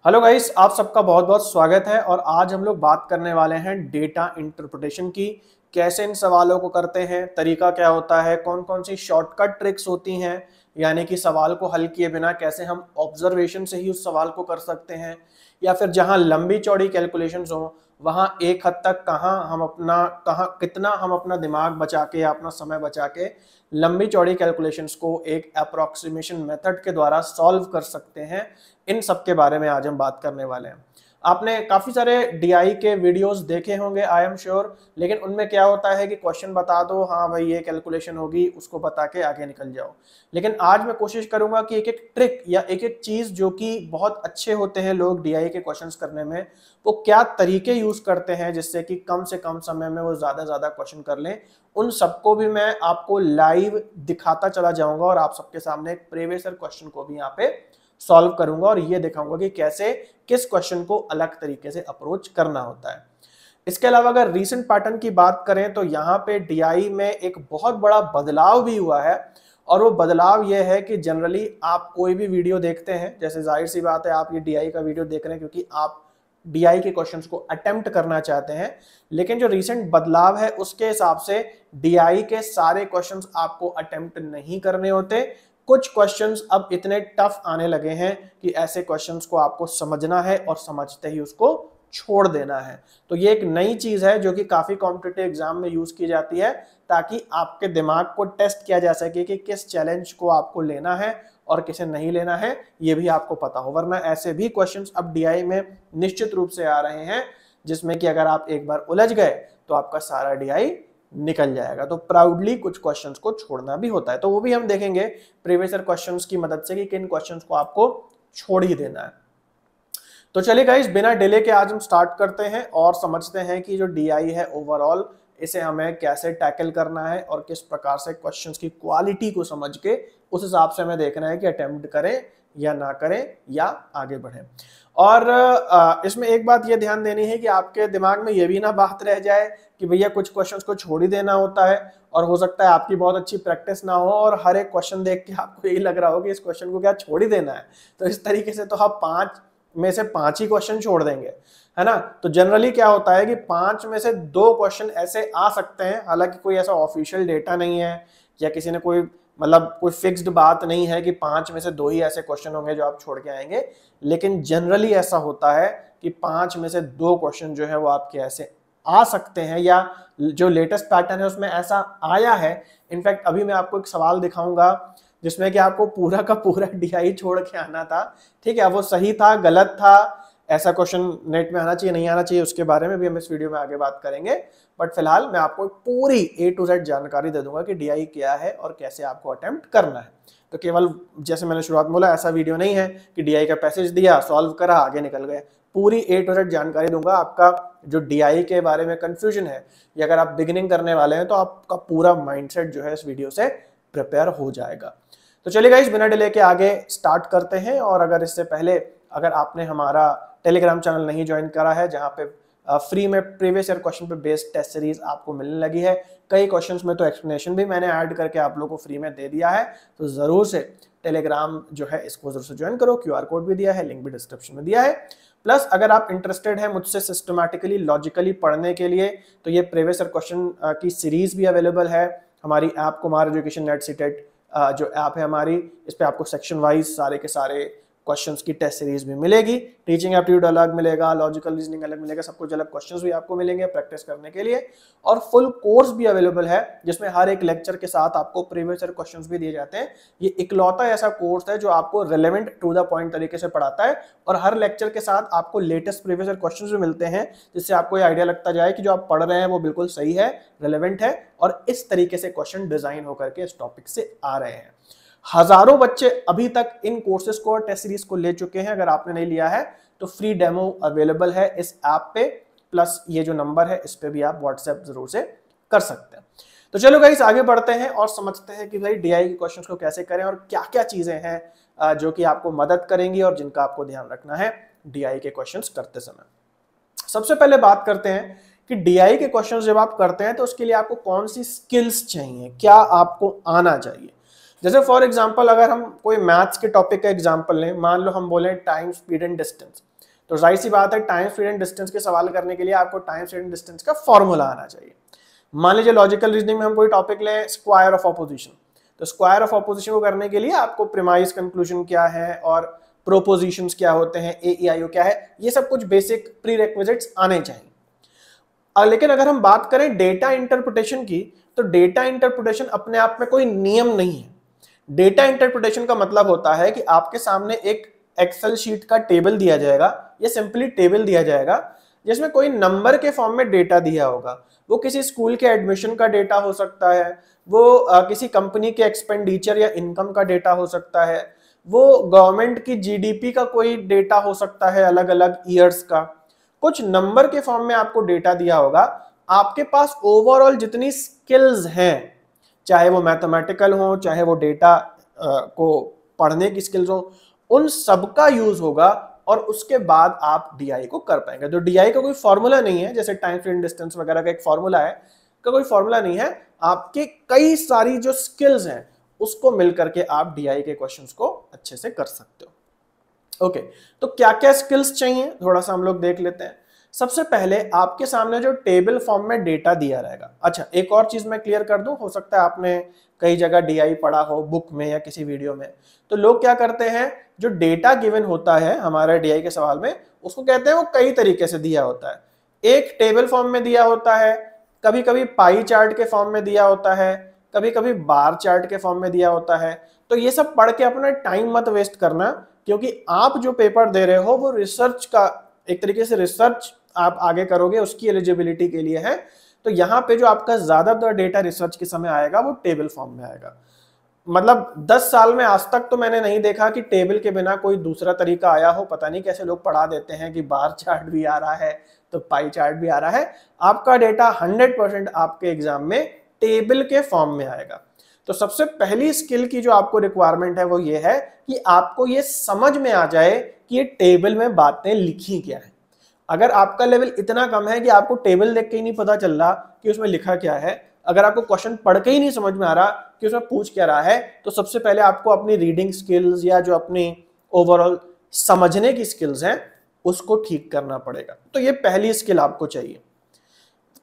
Hello guys, आप सबका बहुत बहुत स्वागत है। और आज हम लोग बात करने वाले हैं डेटा इंटरप्रिटेशन की। कैसे इन सवालों को करते हैं, तरीका क्या होता है, कौन कौन सी शॉर्टकट ट्रिक्स होती हैं, यानी कि सवाल को हल किए बिना कैसे हम ऑब्जर्वेशन से ही उस सवाल को कर सकते हैं, या फिर जहां लंबी चौड़ी कैलकुलेशंस हो वहां एक हद तक कहाँ कितना हम अपना दिमाग बचा के या अपना समय बचा के लंबी चौड़ी कैलकुलेशंस को एक अप्रोक्सीमेशन मेथड के द्वारा सॉल्व कर सकते हैं। इन सब के बारे में आज हम बात करने वाले हैं। आपने काफी सारे डीआई के वीडियोस देखे होंगे, आई एम श्योर, लेकिन उनमें क्या होता है कि क्वेश्चन बता दो, हाँ भाई ये कैलकुलेशन होगी, उसको बता के आगे निकल जाओ। लेकिन आज मैं कोशिश करूंगा कि एक एक ट्रिक या एक एक चीज जो कि बहुत अच्छे होते हैं लोग डीआई के क्वेश्चंस करने में, वो क्या तरीके यूज करते हैं जिससे कि कम से कम समय में वो ज्यादा क्वेश्चन कर लें, उन सबको भी मैं आपको लाइव दिखाता चला जाऊंगा और आप सबके सामने एक प्रीवियस क्वेश्चन को भी यहाँ पे सॉल्व करूंगा और ये दिखाऊंगा कि कैसे किस क्वेश्चन को अलग तरीके से अप्रोच करना होता है। इसके अलावा अगर रीसेंट पैटर्न की बात करें तो यहाँ पे डीआई में एक बहुत बड़ा बदलाव भी हुआ है। और वो बदलाव ये है कि जनरली आप कोई भी वीडियो देखते हैं, जैसे जाहिर सी बात है आप ये डीआई का वीडियो देख रहे हैं क्योंकि आप डीआई के क्वेश्चंस को अटेम्प्ट करना चाहते हैं। लेकिन जो रीसेंट बदलाव है उसके हिसाब से डीआई के सारे क्वेश्चंस आपको अटेम्प्ट नहीं करने होते। कुछ क्वेश्चंस अब इतने टफ आने लगे हैं कि ऐसे क्वेश्चंस को आपको समझना है और समझते ही उसको छोड़ देना है। तो ये एक नई चीज है जो कि काफी कॉम्पिटिटिव एग्जाम में यूज की जाती है, ताकि आपके दिमाग को टेस्ट किया जा सके कि किस चैलेंज को आपको लेना है और किसे नहीं लेना है, ये भी आपको पता हो। वरना ऐसे भी क्वेश्चंस अब डीआई में निश्चित रूप से आ रहे हैं जिसमें कि अगर आप एक बार उलझ गए तो आपका सारा डीआई निकल जाएगा। तो प्राउडली कुछ क्वेश्चंस को छोड़ना भी होता है, तो वो भी हम देखेंगे प्रीवियस ईयर क्वेश्चंस की मदद से कि किन क्वेश्चंस को आपको छोड़ ही देना है। तो चलिए गाइस, बिना डिले के आज हम स्टार्ट करते हैं और समझते हैं कि जो डीआई है ओवरऑल इसे हमें कैसे टैकल करना है और किस प्रकार से क्वेश्चंस की क्वालिटी को समझ के उस हिसाब से हमें देखना है कि अटेम्प्ट करें या ना करें या आगे बढ़ें। और इसमें एक बात ये ध्यान देनी है कि आपके दिमाग में ये भी ना बात रह जाए कि भैया कुछ क्वेश्चंस को छोड़ ही देना होता है, और हो सकता है आपकी बहुत अच्छी प्रैक्टिस ना हो और हर एक क्वेश्चन देख के आपको यही लग रहा हो कि इस क्वेश्चन को क्या छोड़ ही देना है। तो इस तरीके से तो आप 5 में से 5 ही क्वेश्चन छोड़ देंगे, है ना। तो जनरली क्या होता है कि 5 में से 2 क्वेश्चन ऐसे आ सकते हैं, हालांकि कोई ऐसा ऑफिशियल डेटा नहीं है या किसी ने कोई कोई फिक्स्ड बात नहीं है कि 5 में से 2 ही ऐसे क्वेश्चन होंगे जो आप छोड़ के आएंगे। लेकिन जनरली ऐसा होता है कि 5 में से 2 क्वेश्चन जो है वो आपके ऐसे आ सकते हैं, या जो लेटेस्ट पैटर्न है उसमें ऐसा आया है। इनफैक्ट अभी मैं आपको एक सवाल दिखाऊंगा जिसमें कि आपको पूरा का पूरा डीआई छोड़ के आना था। ठीक है, वो सही था गलत था, ऐसा क्वेश्चन नेट में आना चाहिए नहीं आना चाहिए, उसके बारे में भी हम इस वीडियो में आगे बात करेंगे। बट फिलहाल मैं आपको पूरी ए टू जेड जानकारी दे दूंगा कि डीआई क्या है और कैसे आपको अटेम्प्ट करना है। तो केवल जैसे मैंने शुरुआत में बोला, ऐसा वीडियो नहीं है कि डीआई का पैसेज दिया, सॉल्व करा, आगे निकल गए। पूरी ए टू जेड जानकारी दूंगा। आपका जो डीआई के बारे में कंफ्यूजन है, या अगर आप बिगिनिंग करने वाले हैं, तो आपका पूरा माइंडसेट जो है इस वीडियो से प्रिपेयर हो जाएगा। तो चलिए गाइस, बिना डिले के आगे स्टार्ट करते हैं। और अगर इससे पहले अगर आपने हमारा टेलीग्राम चैनल नहीं ज्वाइन करा है, जहां पे फ्री में प्रीवियस ईयर क्वेश्चन पे बेस्ड टेस्ट सीरीज आपको मिलने लगी है, कई क्वेश्चंस में तो एक्सप्लेनेशन भी मैंने ऐड करके आप लोगों को फ्री में दे दिया है, तो जरूर से टेलीग्राम जो है इसको जरूर से ज्वाइन करो। क्यूआर कोड भी दिया है, लिंक भी डिस्क्रिप्शन में दिया है। प्लस अगर आप इंटरेस्टेड है मुझसे सिस्टमैटिकली लॉजिकली पढ़ने के लिए, तो ये प्रीवियस ईयर क्वेश्चन की सीरीज भी अवेलेबल है हमारी app Kumar education net CTET जो ऐप है हमारी। इस पे आपको सेक्शन वाइज सारे के सारे क्वेश्चंस की टेस्ट सीरीज भी मिलेगी। टीचिंग एप्टीट्यूड अलग मिलेगा, लॉजिकल रीजनिंग अलग मिलेगा, सब कुछ अलग क्वेश्चंस भी आपको मिलेंगे प्रैक्टिस करने के लिए। और फुल कोर्स भी अवेलेबल है जिसमें हर एक लेक्चर के साथ आपको प्रीवियस ईयर क्वेश्चंस भी दिए जाते हैं। ये इकलौता ऐसा कोर्स है जो आपको रिलेवेंट टू द पॉइंट तरीके से पढ़ाता है, और हर लेक्चर के साथ आपको लेटेस्ट प्रीवियस ईयर क्वेश्चंस भी मिलते हैं, जिससे आपको ये आइडिया लगता जाए कि जो आप पढ़ रहे हैं वो बिल्कुल सही है, रिलेवेंट है, और इस तरीके से क्वेश्चन डिजाइन होकर के इस टॉपिक से आ रहे हैं। हजारों बच्चे अभी तक इन कोर्सेज को और टेस्ट सीरीज को ले चुके हैं। अगर आपने नहीं लिया है तो फ्री डेमो अवेलेबल है इस ऐप पे, प्लस ये जो नंबर है इस पे भी आप व्हाट्सएप जरूर से कर सकते हैं। तो चलो गाइस, आगे बढ़ते हैं और समझते हैं कि भाई डीआई के क्वेश्चंस को कैसे करें और क्या क्या चीजें हैं जो कि आपको मदद करेंगी और जिनका आपको ध्यान रखना है डीआई के क्वेश्चंस करते समय। सबसे पहले बात करते हैं कि डीआई के क्वेश्चंस जब आप करते हैं तो उसके लिए आपको कौन सी स्किल्स चाहिए, क्या आपको आना चाहिए। जैसे फॉर एग्जांपल अगर हम कोई मैथ्स के टॉपिक का एग्जांपल लें, मान लो हम बोले टाइम, स्पीड एंड डिस्टेंस, तो जाहिर सी बात है टाइम, स्पीड एंड डिस्टेंस के सवाल करने के लिए आपको टाइम, स्पीड एंड डिस्टेंस का फॉर्मूला आना चाहिए। मान लीजिए लॉजिकल रीजनिंग में हम कोई टॉपिक लें, स्क्वायर ऑफ ऑपोजिशन, तो स्क्वायर ऑफ ऑपोजिशन को करने के लिए आपको प्रीमाइस कंक्लूजन क्या है और प्रोपोजिशंस क्या होते हैं, AEIO क्या है, ये सब कुछ बेसिक प्रीरेक्विजिट्स आने चाहिए। लेकिन अगर हम बात करें डेटा इंटरप्रिटेशन की, तो डेटा इंटरप्रिटेशन अपने आप में कोई नियम नहीं है। डेटा इंटरप्रिटेशन का मतलब होता है कि आपके सामने एक एक्सेल शीट का टेबल दिया जाएगा, या सिंपली टेबल दिया जाएगा जिसमें कोई नंबर के फॉर्म में डेटा दिया होगा। वो किसी स्कूल के एडमिशन का डेटा हो सकता है, वो किसी कंपनी के एक्सपेंडिचर या इनकम का डेटा हो सकता है, वो गवर्नमेंट की GDP का कोई डेटा हो सकता है अलग अलग ईयर्स का। कुछ नंबर के फॉर्म में आपको डेटा दिया होगा। आपके पास ओवरऑल जितनी स्किल्स हैं, चाहे वो मैथमेटिकल हो, चाहे वो डेटा को पढ़ने की स्किल्स हो, उन सबका यूज होगा और उसके बाद आप DI को कर पाएंगे। तो DI का कोई फॉर्मूला नहीं है, जैसे टाइम, स्पीड, डिस्टेंस वगैरह का एक फॉर्मूला है, का कोई फॉर्मूला नहीं है। आपके कई सारी जो स्किल्स हैं उसको मिलकर के आप DI के क्वेश्चंस को अच्छे से कर सकते हो। ओके, तो क्या क्या स्किल्स चाहिए थोड़ा सा हम लोग देख लेते हैं। सबसे पहले आपके सामने जो टेबल फॉर्म में डेटा दिया रहेगा। अच्छा, एक और चीज मैं क्लियर कर दूं, हो सकता है आपने कई जगह DI पढ़ा हो बुक में या किसी वीडियो में, तो लोग क्या करते हैं, जो डेटा गिवन होता है हमारे DI के सवाल में, उसको कहते हैं वो कई तरीके से दिया होता है। एक टेबल फॉर्म में दिया होता है, कभी कभी पाई चार्ट के फॉर्म में दिया होता है, कभी कभी बार चार्ट के फॉर्म में दिया होता है। तो ये सब पढ़ के अपना टाइम मत वेस्ट करना, क्योंकि आप जो पेपर दे रहे हो वो रिसर्च का, एक तरीके से रिसर्च आप आगे करोगे, उसकी एलिजिबिलिटी के लिए है। तो यहाँ पे जो आपका ज्यादातर डेटा रिसर्च के समय आएगा वो टेबल फॉर्म में आएगा। मतलब 10 साल में आज तक तो मैंने नहीं देखा कि टेबल के बिना कोई दूसरा तरीका आया हो। पता नहीं कैसे लोग पढ़ा देते हैं कि बार चार्ट भी आ रहा है तो पाई चार्ट भी आ रहा है। आपका डेटा 100% आपके एग्जाम में टेबल के फॉर्म में आएगा। तो सबसे पहली स्किल की जो आपको रिक्वायरमेंट है वो ये है कि आपको ये समझ में आ जाए कि ये टेबल में बातें लिखी क्या है। अगर आपका लेवल इतना कम है कि आपको टेबल देख के ही नहीं पता चल रहा कि उसमें लिखा क्या है, अगर आपको क्वेश्चन पढ़ के ही नहीं समझ में आ रहा कि उसमें पूछ क्या रहा है, तो सबसे पहले आपको अपनी रीडिंग स्किल्स या जो अपनी ओवरऑल समझने की स्किल्स हैं उसको ठीक करना पड़ेगा। तो ये पहली स्किल आपको चाहिए।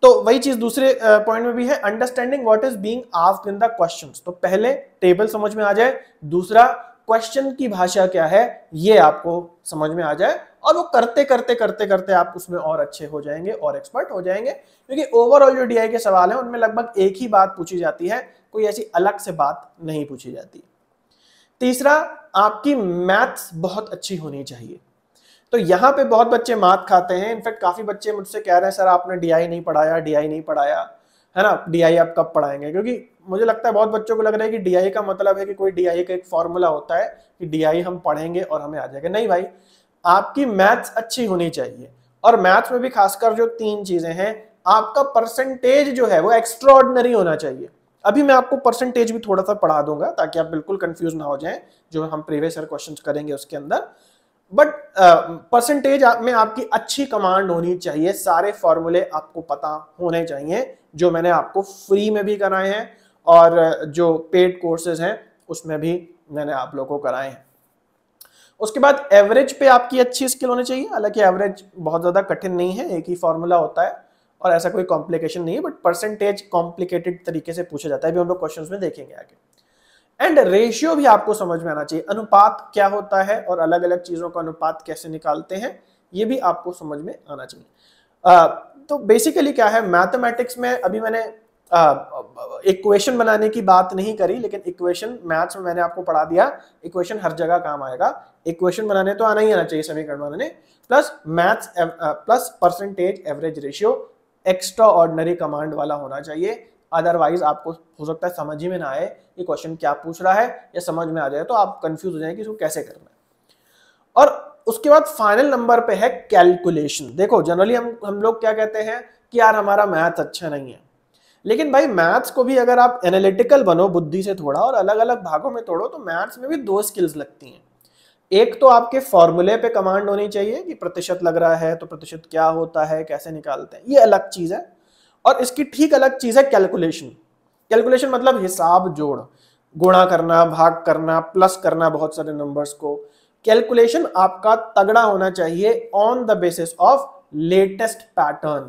तो वही चीज दूसरे पॉइंट में भी है, understanding what is being asked in the questions. तो पहले टेबल समझ में आ जाए, दूसरा क्वेश्चन की भाषा क्या है ये आपको समझ में आ जाए, और वो करते करते करते करते आप उसमें और अच्छे हो जाएंगे और एक्सपर्ट हो जाएंगे। क्योंकि ओवरऑल जो DI के सवाल हैं उनमें लगभग एक ही बात पूछी जाती है, कोई ऐसी अलग से बात नहीं पूछी जाती। तीसरा, आपकी मैथ्स बहुत अच्छी होनी चाहिए। तो यहाँ पे बहुत बच्चे मात खाते हैं। इनफैक्ट काफी बच्चे मुझसे कह रहे हैं सर आपने DI नहीं पढ़ाया, DI नहीं पढ़ाया, है ना, DI आप कब पढ़ाएंगे। क्योंकि मुझे लगता है बहुत बच्चों को लग रहा है कि DI का मतलब है कि कोई DI का एक फॉर्मूला होता है कि DI हम पढ़ेंगे और हमें आ जाएगा। नहीं भाई, आपकी मैथ्स अच्छी होनी चाहिए। और मैथ्स में भी खासकर जो 3 चीजें हैं, आपका परसेंटेज जो है वो एक्स्ट्रा ऑर्डिनरी होना चाहिए। अभी मैं आपको परसेंटेज भी थोड़ा सा पढ़ा दूंगा ताकि आप बिल्कुल कंफ्यूज ना हो जाएं, जो हम प्रीवियस ईयर क्वेश्चंस करेंगे उसके अंदर। बट परसेंटेज में आपकी अच्छी कमांड होनी चाहिए, सारे फॉर्मूले आपको पता होने चाहिए, जो मैंने आपको फ्री में भी कराए हैं और जो पेड कोर्सेज हैं उसमें भी मैंने आप लोगों को कराए हैं। उसके बाद एवरेज पे आपकी अच्छी स्किल होनी चाहिए। हालांकि एवरेज बहुत ज्यादा कठिन नहीं है, एक ही फॉर्मूला होता है और ऐसा कोई कॉम्प्लिकेशन नहीं है, बट परसेंटेज कॉम्प्लिकेटेड तरीके से पूछा जाता है, भी हम लोग क्वेश्चंस में देखेंगे आगे। एंड रेशियो भी आपको समझ में आना चाहिए, अनुपात क्या होता है और अलग अलग चीजों का अनुपात कैसे निकालते हैं, ये भी आपको समझ में आना चाहिए। तो बेसिकली क्या है, मैथमेटिक्स में अभी मैंने इक्वेशन बनाने की बात नहीं करी, लेकिन इक्वेशन मैथ्स में मैंने आपको पढ़ा दिया, इक्वेशन हर जगह काम आएगा। इक्वेशन बनाने तो आना ही आना चाहिए, समीकरण बनाने, plus maths plus percentage, average, ratio, extra ordinary command वाला होना चाहिए। अदरवाइज आपको हो सकता है समझ ही में ना आए ये क्वेश्चन क्या पूछ रहा है, या समझ में आ जाए तो आप कंफ्यूज हो जाएंगे कि इसको कैसे करना है। और उसके बाद फाइनल नंबर पे है कैलकुलेशन। देखो जनरली हम लोग क्या कहते हैं कि यार हमारा मैथ अच्छा नहीं है, लेकिन भाई मैथ्स को भी अगर आप एनालिटिकल बनो बुद्धि से थोड़ा और अलग अलग भागों में तोड़ो, तो मैथ्स में भी 2 स्किल्स लगती हैं। एक तो आपके फॉर्मूले पे कमांड होनी चाहिए कि प्रतिशत लग रहा है तो प्रतिशत क्या होता है, कैसे निकालते हैं, ये अलग चीज है। और इसकी ठीक अलग चीज है कैलकुलेशन। कैलकुलेशन मतलब हिसाब जोड़। गुणा करना, भाग करना, प्लस करना बहुत सारे नंबर्स को। कैलकुलेशन आपका तगड़ा होना चाहिए on the basis of latest pattern.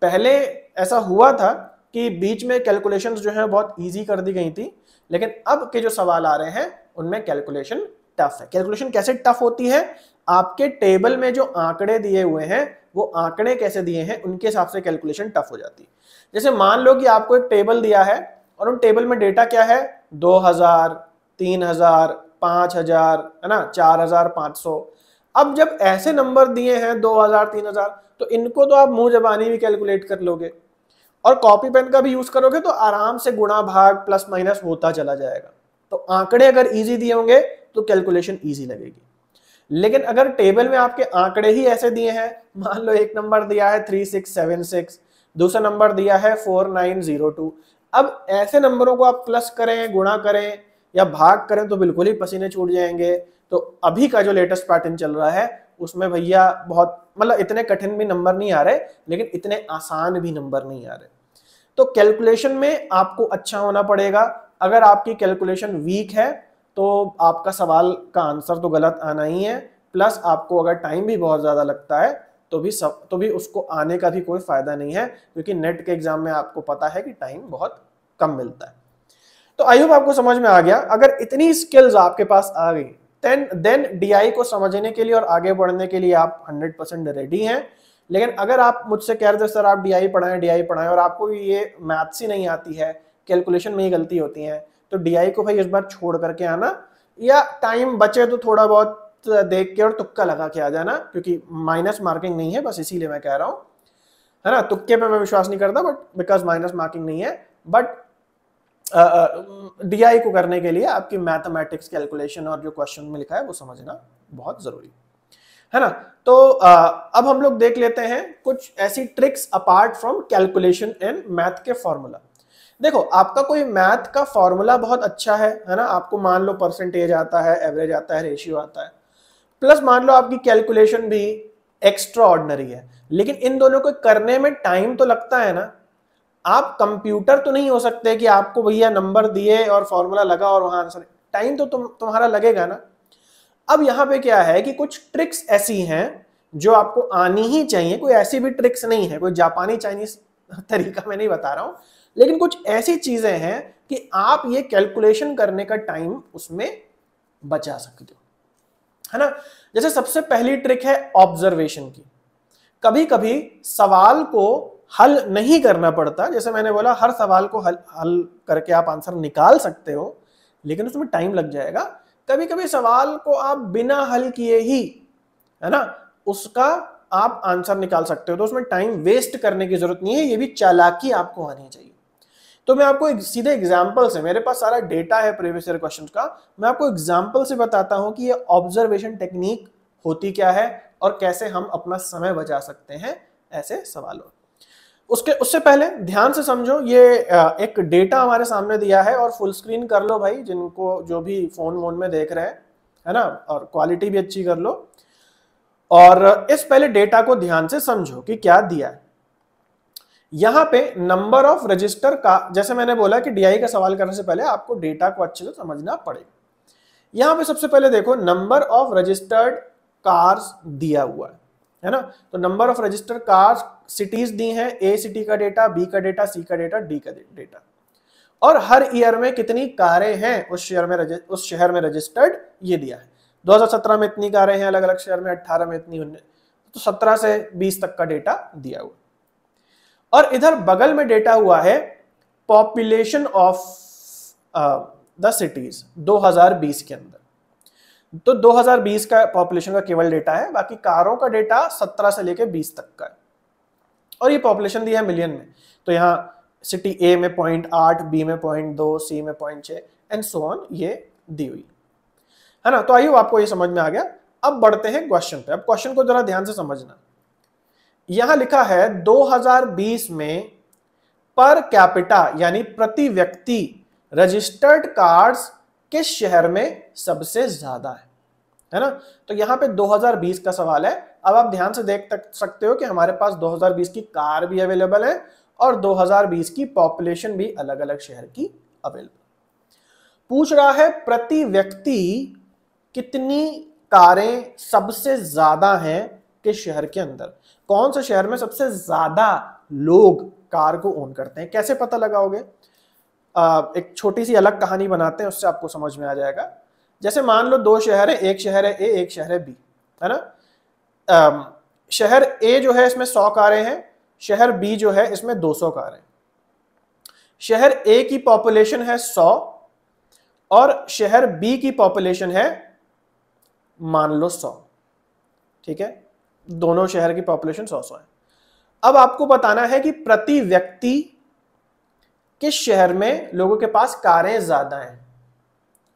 पहले ऐसा हुआ था कि बीच में कैलकुलेशंस जो है बहुत इजी कर दी गई थी, लेकिन अब के जो सवाल आ रहे हैं उनमें कैलकुलेशन टफ है। कैलकुलेशन कैसे टफ होती है? आपके टेबल में जो आंकड़े दिए हुए हैं वो आंकड़े कैसे दिए हैं उनके हिसाब से कैलकुलेशन टफ हो जाती है। जैसे मान लो कि आपको एक टेबल दिया है और उन टेबल में डेटा क्या है, 2000, 3000, 5000, है ना, 4500। अब जब ऐसे नंबर दिए हैं 2000, 3000, तो इनको तो आप मुंह जबानी भी कैलकुलेट कर लोगे और कॉपी पेन का भी यूज करोगे तो आराम से गुणा भाग प्लस माइनस होता चला जाएगा। तो आंकड़े अगर इजी दिए होंगे तो कैलकुलेशन इजी लगेगी। लेकिन अगर टेबल में आपके आंकड़े ही ऐसे दिए हैं, मान लो एक नंबर दिया है 3676, दूसरा नंबर दिया है 4902, अब ऐसे नंबरों को आप प्लस करें, गुणा करें या भाग करें तो बिल्कुल ही पसीने छूट जाएंगे। तो अभी का जो लेटेस्ट पैटर्न चल रहा है उसमें भैया बहुत मतलब इतने कठिन भी नंबर नहीं आ रहे, लेकिन इतने आसान भी नंबर नहीं आ रहे। तो कैलकुलेशन में आपको अच्छा होना पड़ेगा। अगर आपकी कैलकुलेशन वीक है तो आपका सवाल का आंसर तो गलत आना ही है, प्लस आपको अगर टाइम भी बहुत ज्यादा लगता है तो भी उसको आने का भी कोई फायदा नहीं है, क्योंकि नेट के एग्जाम में आपको पता है कि टाइम बहुत कम मिलता है। तो आई होप आपको समझ में आ गया। अगर इतनी स्किल्स आपके पास आ गई देन डीआई को समझने के लिए और आगे बढ़ने के लिए आप 100% रेडी हैं। लेकिन अगर आप मुझसे कह रहे थे सर आप डीआई पढ़ाएं और आपको ये मैथ्स ही नहीं आती है, कैलकुलेशन में ही गलती होती है, तो डीआई को भाई इस बार छोड़ करके आना, या टाइम बचे तो थोड़ा बहुत देख के और तुक्का लगा के आ जाना, क्योंकि माइनस मार्किंग नहीं है, बस इसीलिए मैं कह रहा हूं, है ना। तुक्के पे मैं विश्वास नहीं करता, बट बिकॉज माइनस मार्किंग नहीं है, बट डीआई को करने के लिए आपकी मैथमेटिक्स कैलकुलेशन और जो क्वेश्चन में लिखा है वो समझना बहुत जरूरी है ना। तो अब हम लोग देख लेते हैं कुछ ऐसी tricks apart from calculation and math के फॉर्मूला। देखो आपका कोई मैथ का फॉर्मूला बहुत अच्छा है ना, आपको मान लो परसेंटेज आता है, एवरेज आता है, रेशियो आता है, प्लस मान लो आपकी कैलकुलेशन भी एक्स्ट्रा ऑर्डिनरी है, लेकिन इन दोनों को करने में टाइम तो लगता है ना। आप कंप्यूटर तो नहीं हो सकते कि आपको भैया नंबर दिए और फॉर्मूला लगा और वहां आंसर, टाइम तो तुम्हारा लगेगा ना। अब यहां पे क्या है कि कुछ ट्रिक्स ऐसी हैं जो आपको आनी ही चाहिए। कोई ऐसी भी ट्रिक्स नहीं है, कोई जापानी चाइनीज तरीका मैं नहीं बता रहा हूं, लेकिन कुछ ऐसी चीजें हैं कि आप ये कैलकुलेशन करने का टाइम उसमें बचा सकते हो, है ना। जैसे सबसे पहली ट्रिक है ऑब्जर्वेशन की। कभी कभी सवाल को हल नहीं करना पड़ता, जैसे मैंने बोला हर सवाल को हल करके आप आंसर निकाल सकते हो, लेकिन उसमें टाइम लग जाएगा। कभी कभी सवाल को आप बिना हल किए ही, है ना, उसका आप आंसर निकाल सकते हो, तो उसमें टाइम वेस्ट करने की जरूरत नहीं है, ये भी चालाकी आपको आनी चाहिए। तो मैं आपको सीधे एग्जाम्पल से, मेरे पास सारा डेटा है प्रीवियस ईयर क्वेश्चंस का, मैं आपको एग्जाम्पल से बताता हूं कि ये ऑब्जर्वेशन टेक्निक होती क्या है और कैसे हम अपना समय बचा सकते हैं ऐसे सवालों। उससे पहले ध्यान से समझो, ये एक डेटा हमारे सामने दिया है, और फुल स्क्रीन कर लो भाई, जिनको जो भी फोन वोन में देख रहे हैं, है ना, और क्वालिटी भी अच्छी कर लो। और इस पहले डेटा को ध्यान से समझो कि क्या दिया है। यहां पे नंबर ऑफ रजिस्टर का, जैसे मैंने बोला कि डीआई का सवाल करने से पहले आपको डेटा को अच्छे से समझना पड़ेगा। यहां पे सबसे पहले देखो नंबर ऑफ रजिस्टर्ड कार्स दिया हुआ है ना। तो number of registered cars, cities दी हैं, ए सिटी का डेटा, बी का डेटा, सी का डेटा, डी का डेटा, और हर ईयर में कितनी कारें हैं उस शहर में रजिस्टर्ड, ये दिया है। 2017 में इतनी कारें हैं अलग अलग शहर में, 18 में इतनी, तो 17 से 20 तक का डेटा दिया हुआ। और इधर बगल में डेटा हुआ है पॉपुलेशन ऑफ द सिटीज 2020 के अंदर। तो 2020 का पॉपुलेशन का केवल डेटा है, बाकी कारों का डेटा 17 से लेके 20 तक का है, और ये पॉपुलेशन दी है मिलियन में। तो यहाँ सिटी ए में 0.8, बी में 0.2, सी में 0.6 एंड सो ऑन, ये दी हुई है ना। तो आइए आपको ये समझ में आ गया। अब बढ़ते हैं क्वेश्चन पे। अब क्वेश्चन को जरा ध्यान से समझना। यहां लिखा है 2020 में पर कैपिटा यानी प्रति व्यक्ति रजिस्टर्ड कार्स किस शहर में सबसे ज्यादा है ना। तो यहां पे 2020 का सवाल है। अब आप ध्यान से देख सकते हो कि हमारे पास 2020 की कार भी अवेलेबल है और 2020 की पॉपुलेशन भी अलग अलग शहर की अवेलेबल। पूछ रहा है प्रति व्यक्ति कितनी कारें सबसे ज्यादा हैं किस शहर के अंदर, कौन से शहर में सबसे ज्यादा लोग कार को ओन करते हैं। कैसे पता लगाओगे? एक छोटी सी अलग कहानी बनाते हैं, उससे आपको समझ में आ जाएगा। जैसे मान लो दो शहर है, एक शहर है ए, एक शहर है बी, है ना। शहर ए जो है इसमें 100 कारें हैं, शहर बी जो है इसमें 200 कारें। शहर ए की पॉपुलेशन है 100 और शहर बी की पॉपुलेशन है मान लो 100, ठीक है। दोनों शहर की पॉपुलेशन 100 है। अब आपको बताना है कि प्रति व्यक्ति किस शहर में लोगों के पास कारें ज्यादा हैं,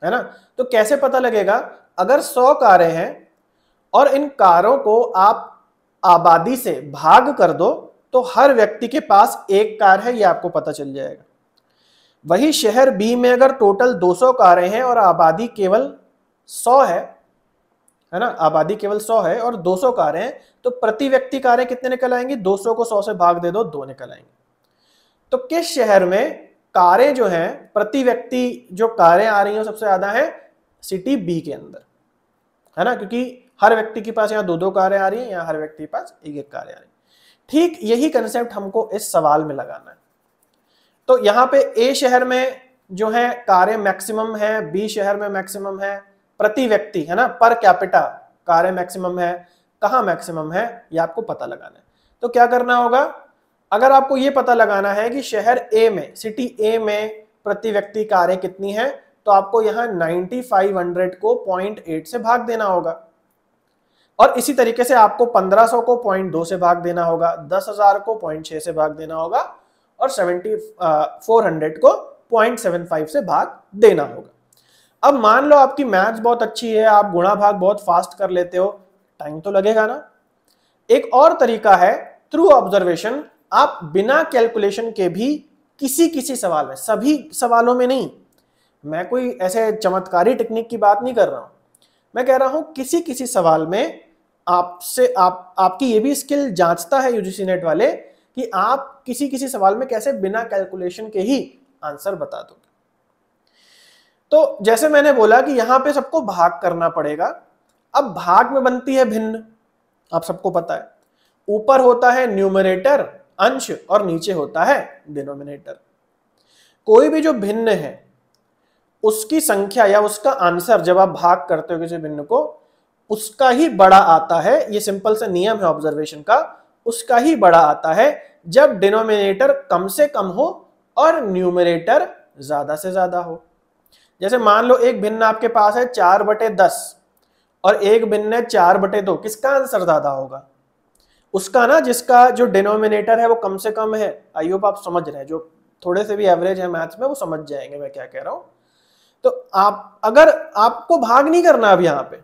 है ना। तो कैसे पता लगेगा? अगर 100 कारें हैं और इन कारों को आप आबादी से भाग कर दो तो हर व्यक्ति के पास एक कार है, ये आपको पता चल जाएगा। वही शहर बी में अगर टोटल 200 कारें हैं और आबादी केवल 100 है ना, आबादी केवल 100 है और 200 कारें हैं, तो प्रति व्यक्ति कारें कितने निकल आएंगी? 200 को 100 से भाग दे दो, 2 निकल आएंगे। तो किस शहर में कारें जो हैं, प्रति व्यक्ति जो कारें आ रही हैं सबसे ज्यादा है सिटी बी के अंदर, है ना, क्योंकि हर व्यक्ति के पास यहाँ 2-2 कारें आ रही हैं, यहाँ हर व्यक्ति के पास 1-1 कारें आ रही हैं। ठीक यही कंसेप्ट हमको इस सवाल में लगाना है। तो यहाँ पे ए शहर में जो है कारें मैक्सिमम है, बी शहर में मैक्सिमम है, प्रति व्यक्ति, है ना, पर कैपिटा कारें मैक्सिमम है, कहाँ मैक्सिमम है ये आपको पता लगाना है। तो क्या करना होगा? अगर आपको ये पता लगाना है कि शहर ए में, सिटी ए में प्रति व्यक्ति कारें कितनी हैं, तो आपको यहाँ 9500 को 0.8 से भाग देना होगा और इसी तरीके से आपको 1500 को 0.2 से भाग देना होगा, 10,000 को 0.6 से भाग देना होगा और 400 को 0.75 से भाग देना होगा। अब मान लो आपकी मैथ्स बहुत अच्छी है, आप गुणा भाग बहुत फास्ट कर लेते हो, टाइम तो लगेगा ना। एक और तरीका है थ्रू ऑब्जर्वेशन, आप बिना कैलकुलेशन के भी किसी किसी सवाल में, सभी सवालों में नहीं, मैं कोई ऐसे चमत्कारी टेक्निक की बात नहीं कर रहा हूं, मैं कह रहा हूं किसी किसी सवाल में आपसे आपकी ये भी स्किल जांचता है यूजीसी नेट वाले कि आप किसी किसी सवाल में कैसे बिना कैलकुलेशन के ही आंसर बता दोगे। तो जैसे मैंने बोला कि यहां पे सबको भाग करना पड़ेगा। अब भाग में बनती है भिन्न, आप सबको पता है, ऊपर होता है न्यूमरेटर अंश और नीचे होता है डिनोमिनेटर। कोई भी जो भिन्न है उसकी संख्या या उसका आंसर जब आप भाग करते हो किसी भिन्न को, उसका ही बड़ा आता है। ये सिंपल सा नियम है ऑब्जर्वेशन का, उसका ही बड़ा आता है जब डिनोमिनेटर कम से कम हो और न्यूमरेटर ज्यादा से ज्यादा हो। जैसे मान लो एक भिन्न आपके पास है 4/10 और एक भिन्न है 4/2, किसका आंसर ज्यादा होगा? उसका ना, जिसका जो डिनोमिनेटर है वो कम से कम है। आई होप आप समझ रहे हैं, जो थोड़े से भी एवरेज है मैथ्स में वो समझ जाएंगे मैं क्या कह रहा हूं। तो आप, अगर आपको भाग नहीं करना, अब यहां पे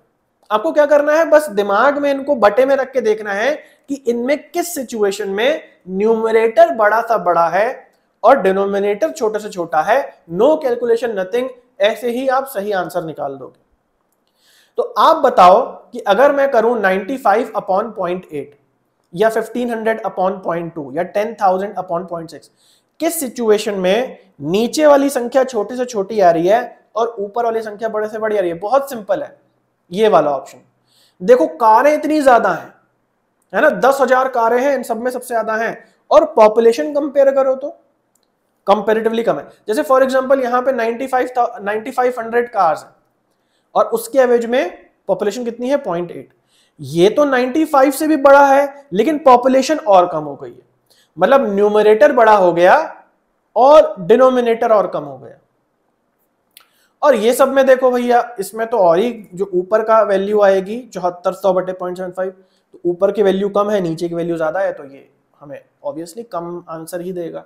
आपको क्या करना है, बस दिमाग में इनको बटे में रख के देखना है कि इनमें किस सिचुएशन में न्यूमरेटर बड़ा सा बड़ा है और डिनोमिनेटर छोटे से छोटा है। नो कैलकुलेशन, नथिंग, ऐसे ही आप सही आंसर निकाल दोगे। तो आप बताओ कि अगर मैं करूं 95/0.8 या 1500/0.2 या 10,000/0.6, किस सिचुएशन में नीचे वाली संख्या छोटी से छोटी आ रही है और ऊपर वाली संख्या बड़े से बड़ी आ रही है? बहुत सिंपल है, ये वाला ऑप्शन। देखो कारें इतनी ज्यादा हैं, है ना, 10,000 कारें हैं, इन सब में सबसे ज्यादा हैं, और पॉपुलेशन कंपेयर करो तो कंपैरेटिवली कम है। जैसे फॉर एग्जांपल यहां पे 9500 कार्स हैं और उसके एवरेज में पॉपुलेशन कितनी है? 0.8। ये तो 95 से भी बड़ा है लेकिन पॉपुलेशन और कम हो गई है, मतलब न्यूमरेटर बड़ा हो गया और डिनोमिनेटर और कम हो गया। और ये सब में देखो भैया, इसमें तो और ही जो ऊपर का वैल्यू आएगी 7400/0.75, तो ऊपर की वैल्यू कम है, नीचे की वैल्यू ज्यादा है, तो ये हमें ऑब्वियसली कम आंसर ही देगा।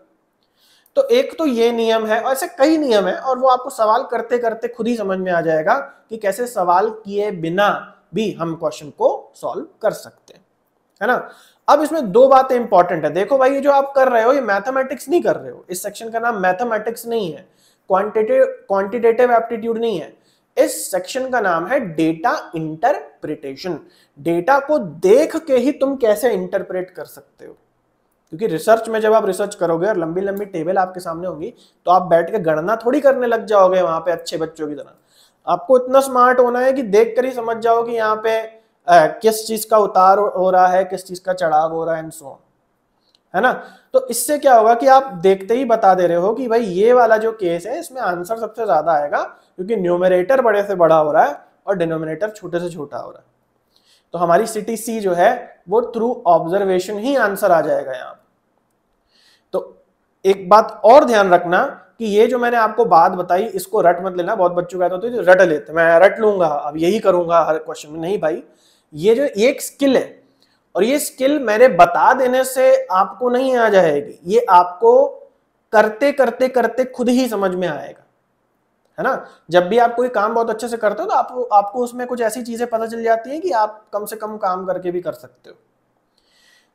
तो एक तो ये नियम है, और ऐसे कई नियम है, और वो आपको सवाल करते करते खुद ही समझ में आ जाएगा कि कैसे सवाल किए बिना भी हम क्वेश्चन को सॉल्व कर सकते हैं, है ना। अब इसमें 2 बातें इंपॉर्टेंट है। देखो भाई, ये जो आप कर रहे हो ये मैथमेटिक्स नहीं कर रहे हो, इस सेक्शन का नाम मैथमेटिक्स नहीं है, क्वांटिटेटिव एप्टीट्यूड नहीं है, इस सेक्शन का नाम है डेटा इंटरप्रिटेशन। डेटा को देख के ही तुम कैसे इंटरप्रेट कर सकते हो, क्योंकि रिसर्च में जब आप रिसर्च करोगे और लंबी लंबी टेबल आपके सामने होगी तो आप बैठ के गणना थोड़ी करने लग जाओगे वहां पे अच्छे बच्चों की तरह। आपको इतना स्मार्ट होना है कि देख कर ही समझ जाओ कि यहाँ पे किस चीज का उतार हो रहा है, किस चीज का चढ़ाव हो रहा है एंड सो ऑन, है ना। तो इससे क्या होगा कि आप देखते ही बता दे रहे हो कि भाई ये वाला जो केस है इसमें आंसर सबसे ज्यादा आएगा, क्योंकि न्यूमरेटर बड़े से बड़ा हो रहा है और डिनोमिनेटर छोटे से छोटा हो रहा है। तो हमारी सिटी सी जो है वो थ्रू ऑब्जर्वेशन ही आंसर आ जाएगा यहाँ। तो एक बात और ध्यान रखना कि ये जो मैंने आपको बात बताई इसको रट मत लेना। बहुत बच्चों कहते होते रट लेते, मैं रट लूंगा अब यही करूंगा हर क्वेश्चन में। नहीं भाई, ये जो एक स्किल है और ये स्किल मेरे बता देने से आपको नहीं आ जाएगी, ये आपको करते करते करते खुद ही समझ में आएगा, है ना। जब भी आप कोई काम बहुत अच्छे से करते हो तो आपको उसमें कुछ ऐसी चीजें पता चल जाती हैं कि आप कम से कम काम करके भी कर सकते हो।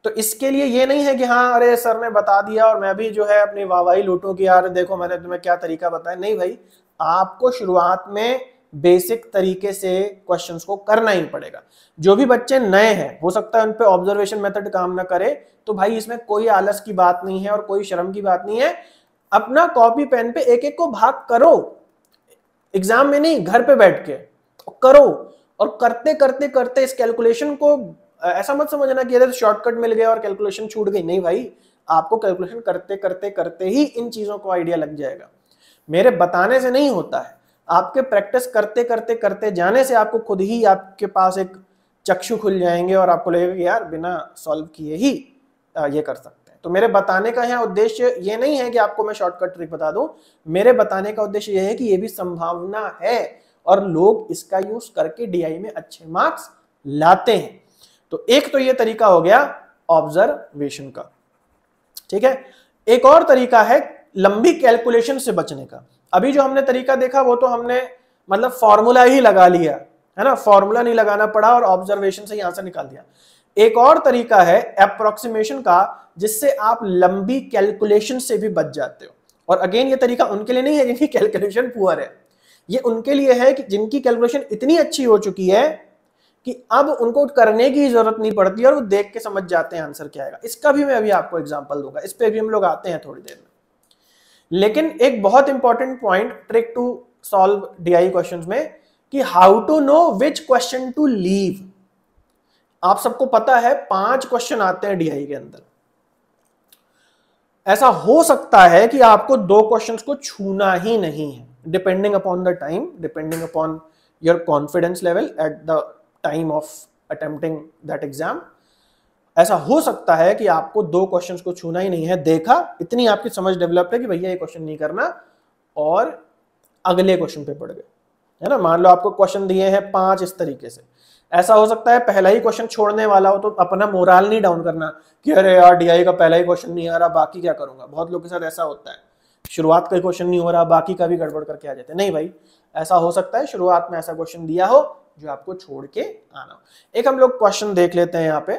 तो इसके लिए ये नहीं है कि हाँ अरे सर ने बता दिया और मैं भी जो है अपनी वाहवाही लूटूं कि यार देखो मैंने तुम्हें क्या तरीका बताया। नहीं भाई, आपको शुरुआत में बेसिक तरीके से क्वेश्चंस को करना ही पड़ेगा। जो भी बच्चे नए हैं हो सकता है उन पे ऑब्जर्वेशन मेथड काम ना करे, तो भाई इसमें कोई आलस की बात नहीं है और कोई शर्म की बात नहीं है। अपना कॉपी पेन पे एक एक को भाग करो, एग्जाम में नहीं, घर पे बैठ के करो। और करते करते करते इस कैलकुलेशन को ऐसा मत समझना कि अरे शॉर्टकट मिल गया और कैलकुलेशन छूट गई। नहीं भाई, आपको कैलकुलेशन करते करते करते ही इन चीजों को आइडिया लग जाएगा। मेरे बताने से नहीं होता है, आपके प्रैक्टिस करते करते करते जाने से आपको खुद ही आपके पास एक चक्षु खुल जाएंगे और आपको लगेगा कि यार बिना सॉल्व किए ही ये कर सकते हैं। तो मेरे बताने का यहाँ उद्देश्य ये नहीं है कि आपको मैं शॉर्टकट ट्रिक बता दूं। मेरे बताने का उद्देश्य ये है कि ये भी संभावना है और लोग इसका यूज करके डीआई में अच्छे मार्क्स लाते हैं। तो एक तो ये तरीका हो गया ऑब्जर्वेशन का, ठीक है। एक और तरीका है लंबी कैलकुलेशन से बचने का। अभी जो हमने तरीका देखा वो तो हमने मतलब फॉर्मूला ही लगा लिया, है ना, फॉर्मूला नहीं लगाना पड़ा और ऑब्जर्वेशन से यहां से निकाल दिया। एक और तरीका है अप्रोक्सीमेशन का, जिससे आप लंबी कैलकुलेशन से भी बच जाते हो। और अगेन ये तरीका उनके लिए नहीं है जिनकी कैलकुलेशन पुअर है, ये उनके लिए है कि जिनकी कैलकुलेशन इतनी अच्छी हो चुकी है कि अब उनको करने की जरूरत नहीं पड़ती और वो देख के समझ जाते हैं आंसर क्या आएगा। इसका भी मैं अभी आपको एग्जांपल दूंगा, इस पे भी हम लोग आते हैं थोड़ी देर में। लेकिन एक बहुत important point trick to solve DI questions में कि how to know which question to leave. आप सबको पता है 5 क्वेश्चन आते हैं डीआई के अंदर। ऐसा हो सकता है कि आपको 2 क्वेश्चंस को छूना ही नहीं है, depending upon the time, depending upon your confidence level at the time of attempting that exam. ऐसा हो सकता है कि आपको 2 क्वेश्चंस को छूना ही नहीं है। देखा, इतनी आपकी समझ डेवलप है कि भैया ये क्वेश्चन नहीं करना और अगले क्वेश्चन पे पड़ गए, है ना। मान लो आपको क्वेश्चन दिए हैं 5 इस तरीके से। ऐसा हो सकता है पहला ही क्वेश्चन छोड़ने वाला हो तो अपना मोराल नहीं डाउन करना कि अरे यार डीआई का पहला ही क्वेश्चन नहीं आ रहा, बाकी क्या करूंगा। बहुत लोगों के साथ ऐसा होता है, शुरुआत का क्वेश्चन नहीं हो रहा, बाकी का भी गड़बड़ करके आ जाते हैं। नहीं भाई, ऐसा हो सकता है शुरुआत में ऐसा क्वेश्चन दिया हो जो आपको छोड़ के आना हो। एक हम लोग क्वेश्चन देख लेते हैं यहाँ पे।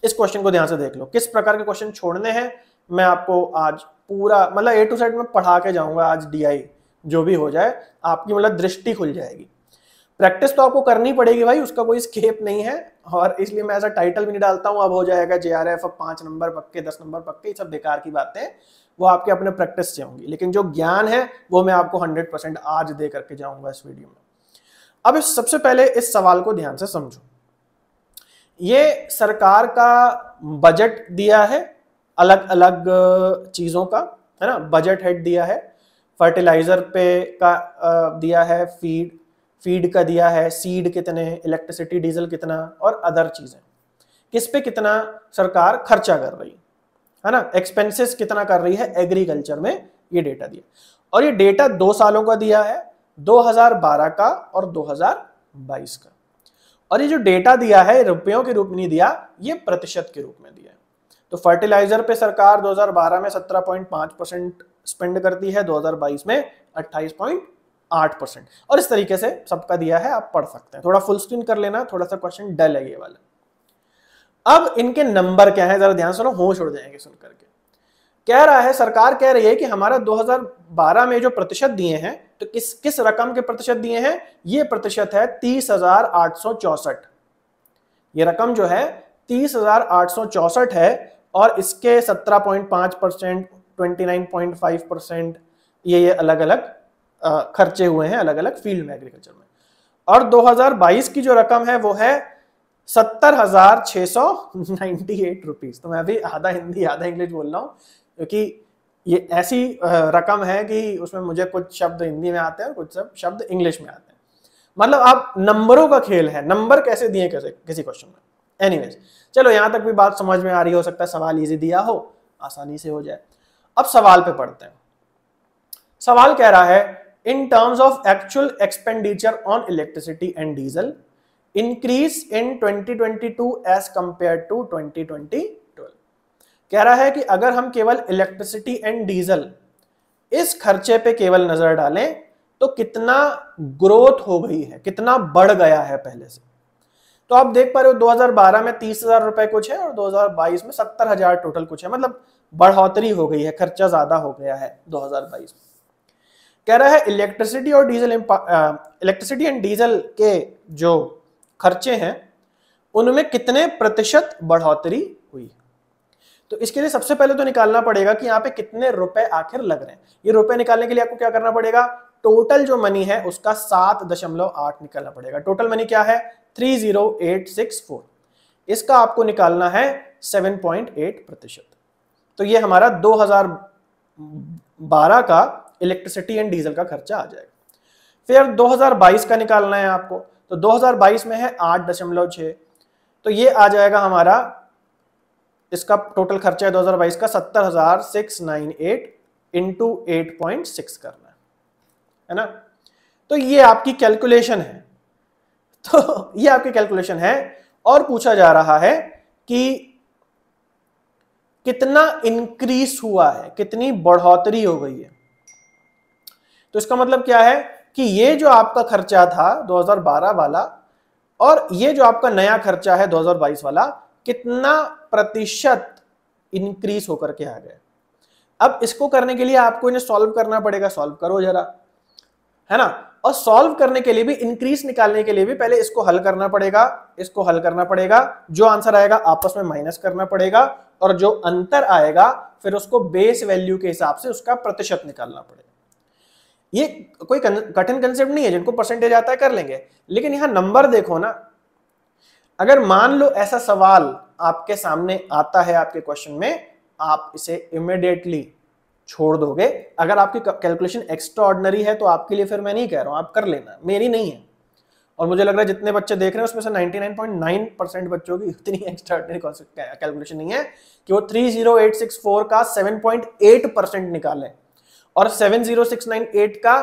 इस क्वेश्चन को ध्यान से देख लो, किस प्रकार के क्वेश्चन छोड़ने हैं। मैं आपको आज पूरा मतलब A to Z में पढ़ा के जाऊंगा आज। डीआई जो भी हो जाए आपकी मतलब दृष्टि खुल जाएगी। प्रैक्टिस तो आपको करनी पड़ेगी भाई, उसका कोई स्केप नहीं है। और इसलिए मैं ऐसा टाइटल भी नहीं डालता हूं अब हो जाएगा JRF, अब 5 नंबर पक्के, 10 नंबर पक्के, ये सब बेकार की बातें, वो आपके अपने प्रैक्टिस से होंगी। लेकिन जो ज्ञान है वो मैं आपको 100% आज दे करके जाऊंगा इस वीडियो में। अब सबसे पहले इस सवाल को ध्यान से समझो। ये सरकार का बजट दिया है अलग अलग चीजों का, है ना। बजट हेड दिया है, फर्टिलाइजर पे का दिया है, फीड का दिया है, सीड कितने, इलेक्ट्रिसिटी डीजल कितना और अदर चीजें, किस पे कितना सरकार खर्चा कर रही है ना, एक्सपेंसेस कितना कर रही है एग्रीकल्चर में, ये डेटा दिया। और ये डेटा 2 सालों का दिया है, 2012 का और 2022 का। और ये जो डेटा दिया है रुपयों के रूप में नहीं दिया, ये प्रतिशत के रूप में दिया है। तो फर्टिलाइजर पे सरकार 2012 में 17.5% स्पेंड करती है, 2022 में 28.8%। और इस तरीके से सबका दिया है, आप पढ़ सकते हैं। थोड़ा फुल स्क्रीन कर लेना, थोड़ा सा क्वेश्चन डल है ये वाला। अब इनके नंबर क्या है जरा ध्यान सुनो, होश उड़ जाएंगे सुन करके। कह रहा है, सरकार कह रही है कि हमारा 2012 में जो प्रतिशत दिए हैं, तो किस रकम के प्रतिशत दिए हैं, ये प्रतिशत है 30,864। ये रकम जो है 30,864 है। और इसके 17.5%, 29.5% ये अलग अलग खर्चे हुए हैं अलग अलग फील्ड में एग्रीकल्चर में। और 2022 की जो रकम है वो है 70,698 रुपीज। तो मैं भी आधा हिंदी आधा इंग्लिश बोल रहा हूँ क्योंकि ये ऐसी रकम है कि उसमें मुझे कुछ शब्द हिंदी में आते हैं और कुछ शब्द इंग्लिश में आते हैं। मतलब आप नंबरों का खेल है, नंबर कैसे दिए कैसे किसी क्वेश्चन में। एनीवेज, चलो यहां तक भी बात समझ में आ रही, हो सकता है सवाल इजी दिया हो, आसानी से हो जाए। अब सवाल पे पढ़ते हैं। सवाल कह रहा है in terms of actual expenditure on electricity and diesel increase in 2022 as compare to 2012। कह रहा है कि अगर हम केवल इलेक्ट्रिसिटी एंड डीजल इस खर्चे पे केवल नजर डालें तो कितना ग्रोथ हो गई है, कितना बढ़ गया है पहले से। तो आप देख पा रहे हो 2012 में 30,000 रुपए कुछ है और 2022 में 70,000 टोटल कुछ है, मतलब बढ़ोतरी हो गई है, खर्चा ज्यादा हो गया है 2022 में। कह रहा है इलेक्ट्रिसिटी एंड डीजल के जो खर्चे हैं उनमें कितने प्रतिशत बढ़ोतरी हुई। तो इसके लिए सबसे पहले तो निकालना पड़ेगा कि यहाँ पे कितने रुपए आखिर लग रहे हैं। ये रुपए निकालने के लिए आपको क्या करना पड़ेगा, टोटल जो मनी है उसका 7.8 निकालना पड़ेगा। टोटल मनी क्या है 30864, इसका आपको निकालना है 7.8%। तो ये हमारा 2012 का इलेक्ट्रिसिटी एंड डीजल का खर्चा आ जाएगा। फिर 2022 का निकालना है आपको, तो 2022 में है 8.6, तो ये आ जाएगा हमारा, इसका टोटल खर्चा है 2022 का 70,698 इंटू 8.6 करना है ना। तो ये आपकी कैलकुलेशन है, तो ये आपकी कैलकुलेशन है। और पूछा जा रहा है कि कितना इंक्रीज हुआ है, कितनी बढ़ोतरी हो गई है। तो इसका मतलब क्या है कि ये जो आपका खर्चा था 2012 वाला और ये जो आपका नया खर्चा है 2022 वाला, कितना प्रतिशत इंक्रीज होकर के आ गया। अब इसको करने के लिए आपको इन्हें सॉल्व करना पड़ेगा, सॉल्व करो जरा, है ना। और सॉल्व करने के लिए भी, इंक्रीज निकालने के लिए भी पहले इसको हल करना पड़ेगा, इसको हल करना पड़ेगा, जो आंसर आएगा आपस में माइनस करना पड़ेगा और जो अंतर आएगा फिर उसको बेस वैल्यू के हिसाब से उसका प्रतिशत निकालना पड़ेगा। ये कोई कठिन कंसेप्ट नहीं है, जिनको परसेंटेज आता है कर लेंगे, लेकिन यहां नंबर देखो ना। अगर मान लो ऐसा सवाल आपके सामने आता है आपके क्वेश्चन में, आप इसे इमीडिएटली छोड़ दोगे। अगर आपकी कैलकुलेशन एक्स्ट्रा ऑर्डिनरी है तो आपके लिए फिर मैं नहीं कह रहा हूं, आप कर लेना, मेरी नहीं है। और मुझे लग रहा है जितने बच्चे देख रहे हैं उसमें से 99.9% बच्चों की इतनी एक्स्ट्रा ऑर्डिनरी कैलकुलेशन नहीं है कि वो 30864 का 7.8% निकालें और 70698 का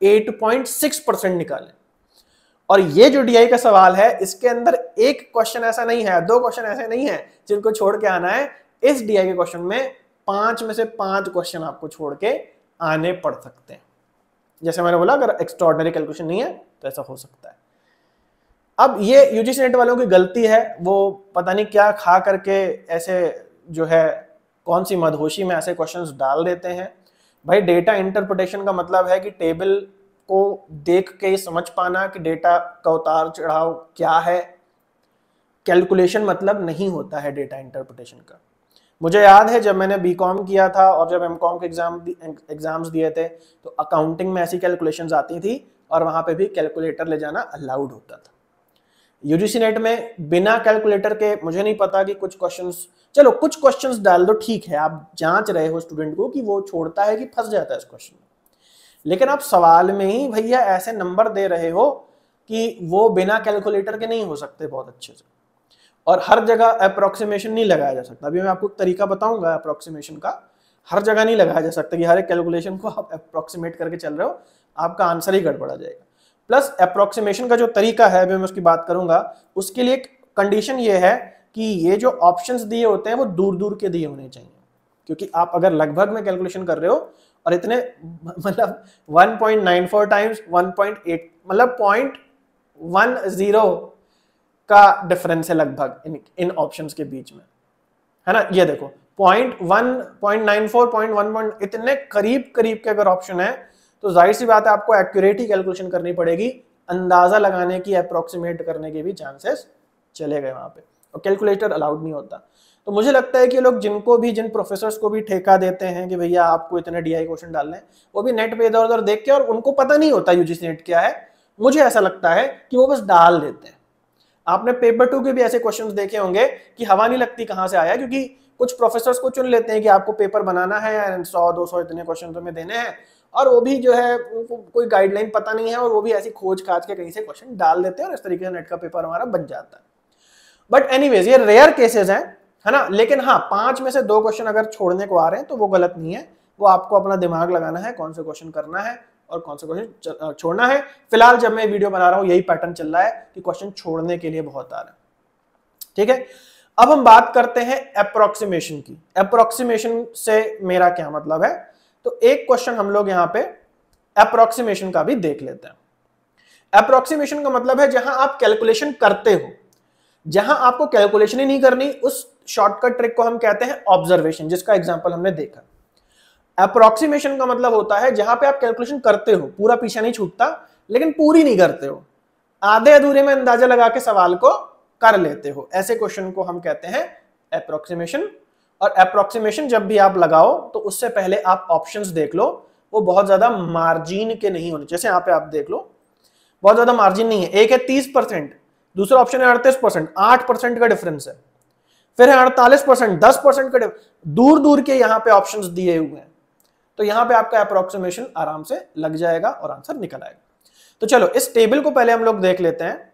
8.6% निकालें। और ये जो डीआई का सवाल है, इसके अंदर एक क्वेश्चन ऐसा नहीं है, दो क्वेश्चन ऐसे नहीं है जिनको छोड़ के आना है। इस डीआई के क्वेश्चन में 5 में से 5 क्वेश्चन आपको छोड़ के आने पड़ सकते हैं। जैसे मैंने बोला, अगर एक्स्ट्राऑर्डिनरी कैलकुलेशन नहीं है तो ऐसा हो सकता है। अब ये यूजीसी नेट वालों की गलती है, वो पता नहीं क्या खा करके ऐसे जो है कौन सी मदहोशी में ऐसे क्वेश्चंस डाल देते हैं। भाई डेटा इंटरप्रिटेशन का मतलब है कि टेबल को देख के समझ पाना कि डेटा का उतार चढ़ाव क्या है। कैलकुलेशन मतलब नहीं होता है डेटा इंटरप्रिटेशन का। मुझे याद है जब मैंने बीकॉम किया था और जब एमकॉम के एग्जाम्स दिए थे तो अकाउंटिंग में ऐसी कैलकुलेशंस आती थी और वहां पे भी कैलकुलेटर ले जाना अलाउड होता था। यूजीसी नेट में बिना कैलकुलेटर के मुझे नहीं पता कि कुछ क्वेश्चंस, चलो कुछ क्वेश्चंस डाल दो ठीक है, आप जांच रहे हो स्टूडेंट को कि वो छोड़ता है कि फंस जाता है इस क्वेश्चन में, लेकिन आप सवाल में ही भैया ऐसे नंबर दे रहे हो कि वो बिना कैलकुलेटर के नहीं हो सकते बहुत अच्छे से। और हर जगह अप्रोक्सीमेशन नहीं लगाया जा सकता। अभी मैं आपको तरीका बताऊंगा अप्रोक्सीमेशन का। हर जगह नहीं लगाया जा सकता कि हर एक कैलकुलेशन को आप अप्रोक्सीमेट करके चल रहे हो, आपका आंसर ही गड़बड़ा जाएगा। प्लस अप्रोक्सीमेशन का जो तरीका है, अभी मैं उसकी बात करूंगा, उसके लिए कंडीशन ये है कि ये जो ऑप्शंस दिए होते हैं वो दूर दूर के दिए होने चाहिए। क्योंकि आप अगर लगभग में कैलकुलेशन कर रहे हो और इतने मतलब 1.94 टाइम्स 1.8 मतलब 0.10 का डिफरेंस है लगभग इन ऑप्शंस के बीच में, है ना। ये देखो 0.1 0.94 0.1 इतने करीब करीब के अगर ऑप्शन है तो जाहिर सी बात है आपको एक्यूरेट ही कैलकुलेशन करनी पड़ेगी। अंदाजा लगाने की, अप्रोक्सीमेट करने के भी चांसेस चले गए वहां पे। और कैलकुलेटर अलाउड नहीं होता। तो मुझे लगता है कि लोग जिन प्रोफेसर्स को भी ठेका देते हैं कि भैया आपको इतने DI क्वेश्चन डालने हैं, वो भी नेट पे इधर उधर देख के, और उनको पता नहीं होता यूजीसी नेट क्या है, मुझे ऐसा लगता है कि वो बस डाल देते हैं। आपने पेपर 2 के भी ऐसे क्वेश्चंस देखे होंगे कि हवा नहीं लगती कहां से आया, क्योंकि कुछ प्रोफेसर्स को चुन लेते हैं कि आपको पेपर बनाना है 100-200 इतने क्वेश्चन तुम्हें देने हैं, और वो भी जो है कोई गाइडलाइन पता नहीं है, और वो भी ऐसी खोज खाज के कहीं से क्वेश्चन डाल देते हैं, और इस तरीके से नेट का पेपर हमारा बन जाता है। बट एनीवेज ये रेयर केसेस हैं, है ना। लेकिन हाँ, 5 में से 2 क्वेश्चन अगर छोड़ने को आ रहे हैं तो वो गलत नहीं है, वो आपको अपना दिमाग लगाना है कौन से क्वेश्चन करना है और कौन से क्वेश्चन छोड़ना है। फिलहाल जब मैं वीडियो बना रहा हूं यही पैटर्न चल रहा है कि क्वेश्चन छोड़ने के लिए बहुत आ रहा है, ठीक है। अब हम बात करते हैं अप्रोक्सीमेशन की। अप्रोक्सीमेशन से मेरा क्या मतलब है, तो एक क्वेश्चन हम लोग यहां पे अप्रोक्सीमेशन का भी देख लेते हैं। अप्रोक्सीमेशन का मतलब है जहां आप कैलकुलेशन करते हो, जहां आपको कैलकुलेशन ही नहीं करनी, उस शॉर्टकट ट्रिक को हम कहते हैं ऑब्जर्वेशन, जिसका एग्जांपल हमने देखा। अप्रोक्सीमेशन का मतलब होता है जहां पे आप कैलकुलेशन करते हो, पूरा पीछा नहीं छूटता, लेकिन पूरी नहीं करते हो, आधे अधूरे में अंदाजा लगा के सवाल को कर लेते हो, ऐसे क्वेश्चन को हम कहते हैं अप्रोक्सीमेशन। और अप्रोक्सीमेशन जब भी आप लगाओ तो उससे पहले आप ऑप्शंस देख लो, वो बहुत ज्यादा मार्जिन के नहीं होने। जैसे यहाँ पे आप देख लो, बहुत ज्यादा मार्जिन नहीं है, एक है 30%, दूसरा ऑप्शन है 38%, 8% का डिफरेंस है, फिर है 48%, 10% का दूर दूर के यहाँ पे ऑप्शंस दिए हुए हैं। तो यहाँ पे आपका अप्रोक्सीमेशन आराम से लग जाएगा और आंसर निकल आएगा। तो चलो इस टेबल को पहले हम लोग देख लेते हैं।